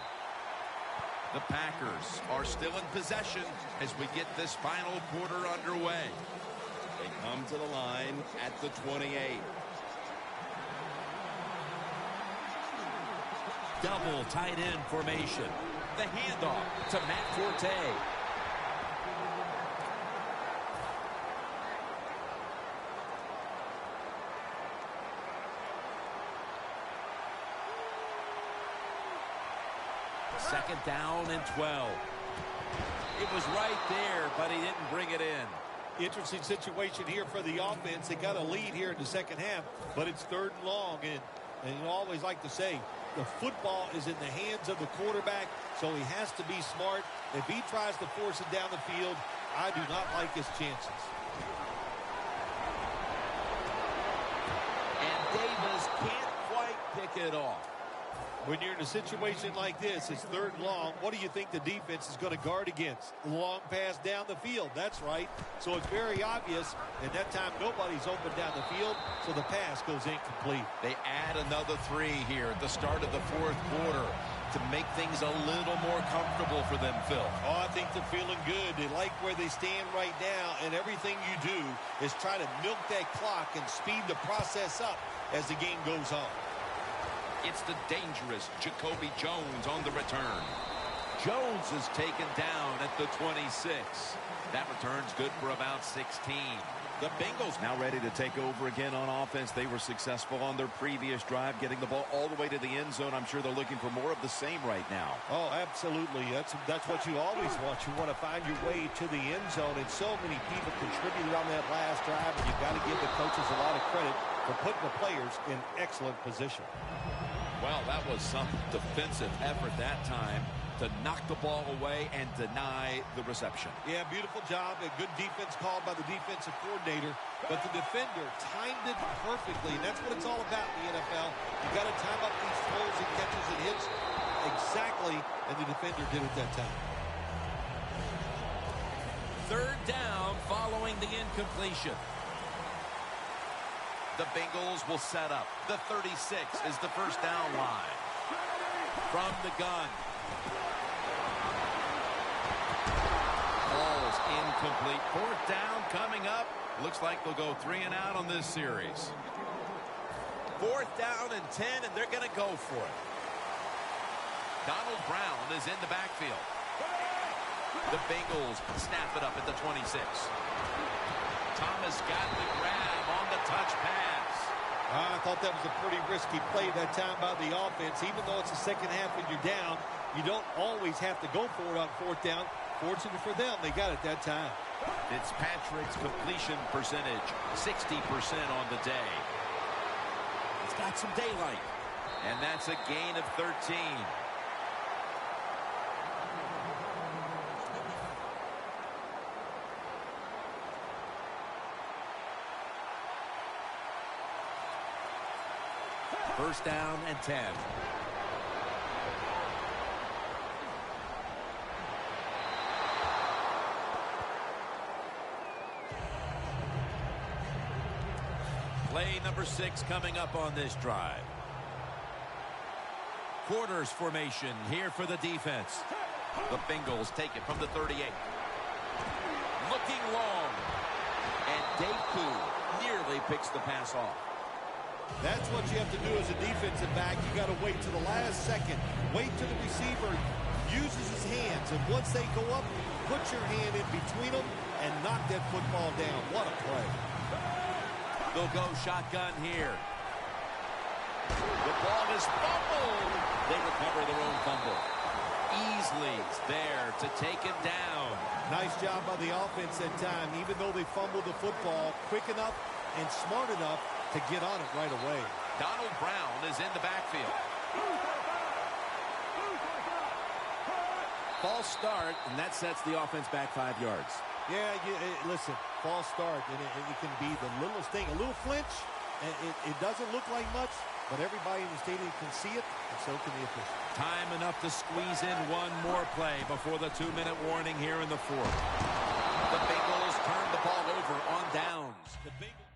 The Packers are still in possession as we get this final quarter underway. They come to the line at the 28. Double tight end formation. The handoff to Matt Forte. Second down and 12. It was right there, but he didn't bring it in. Interesting situation here for the offense. They got a lead here in the second half, but it's 3rd and long. And you always like to say, the football is in the hands of the quarterback, so he has to be smart. If he tries to force it down the field, I do not like his chances. And Davis can't quite pick it off. When you're in a situation like this, it's 3rd and long. What do you think the defense is going to guard against? Long pass down the field. That's right. So it's very obvious. At that time, nobody's open down the field, so the pass goes incomplete. They add another 3 here at the start of the 4th quarter to make things a little more comfortable for them, Phil. Oh, I think they're feeling good. They like where they stand right now, and everything you do is try to milk that clock and speed the process up as the game goes on. It's the dangerous Jacoby Jones on the return. Jones is taken down at the 26. That return's good for about 16. The Bengals now ready to take over again on offense. They were successful on their previous drive, getting the ball all the way to the end zone. I'm sure they're looking for more of the same right now. Oh, absolutely. That's what you always want. You want to find your way to the end zone, and so many people contributed on that last drive, and you've got to give the coaches a lot of credit for putting the players in excellent position. Well, that was some defensive effort that time to knock the ball away and deny the reception. Yeah, beautiful job. A good defense called by the defensive coordinator. But the defender timed it perfectly. And that's what it's all about in the NFL. You got to time up these throws and catches and hits exactly, and the defender did it that time. 3rd down following the incompletion. The Bengals will set up. The 36 is the 1st down line. From the gun. Ball is incomplete. 4th down coming up. Looks like they'll go 3 and out on this series. 4th down and 10, and they're going to go for it. Donald Brown is in the backfield. The Bengals snap it up at the 26. Thomas got the grab on the touch pass. I thought that was a pretty risky play that time by the offense. Even though it's the second half and you're down, you don't always have to go for it on 4th down. Fortunate for them, they got it that time. Fitzpatrick's completion percentage, 60% on the day. It's got some daylight. And that's a gain of 13. First down and 10. Play number 6 coming up on this drive. Quarters formation here for the defense. The Bengals take it from the 38. Looking long. And Deku nearly picks the pass off. That's what you have to do as a defensive back. You got to wait to the last second. Wait till the receiver uses his hands. And once they go up, put your hand in between them and knock that football down. What a play. They'll go shotgun here. The ball is fumbled. They recover their own fumble. Easley's there to take him down. Nice job by the offense that time. Even though they fumbled the football, quick enough and smart enough to get on it right away. Donald Brown is in the backfield. False start, and that sets the offense back 5 yards. Yeah, listen, false start, and it can be the littlest thing. A little flinch, and it doesn't look like much, but everybody in the stadium can see it, and so can the officials. Time enough to squeeze in one more play before the 2-minute warning here in the 4th. The Bengals turn the ball over on downs. The Bengals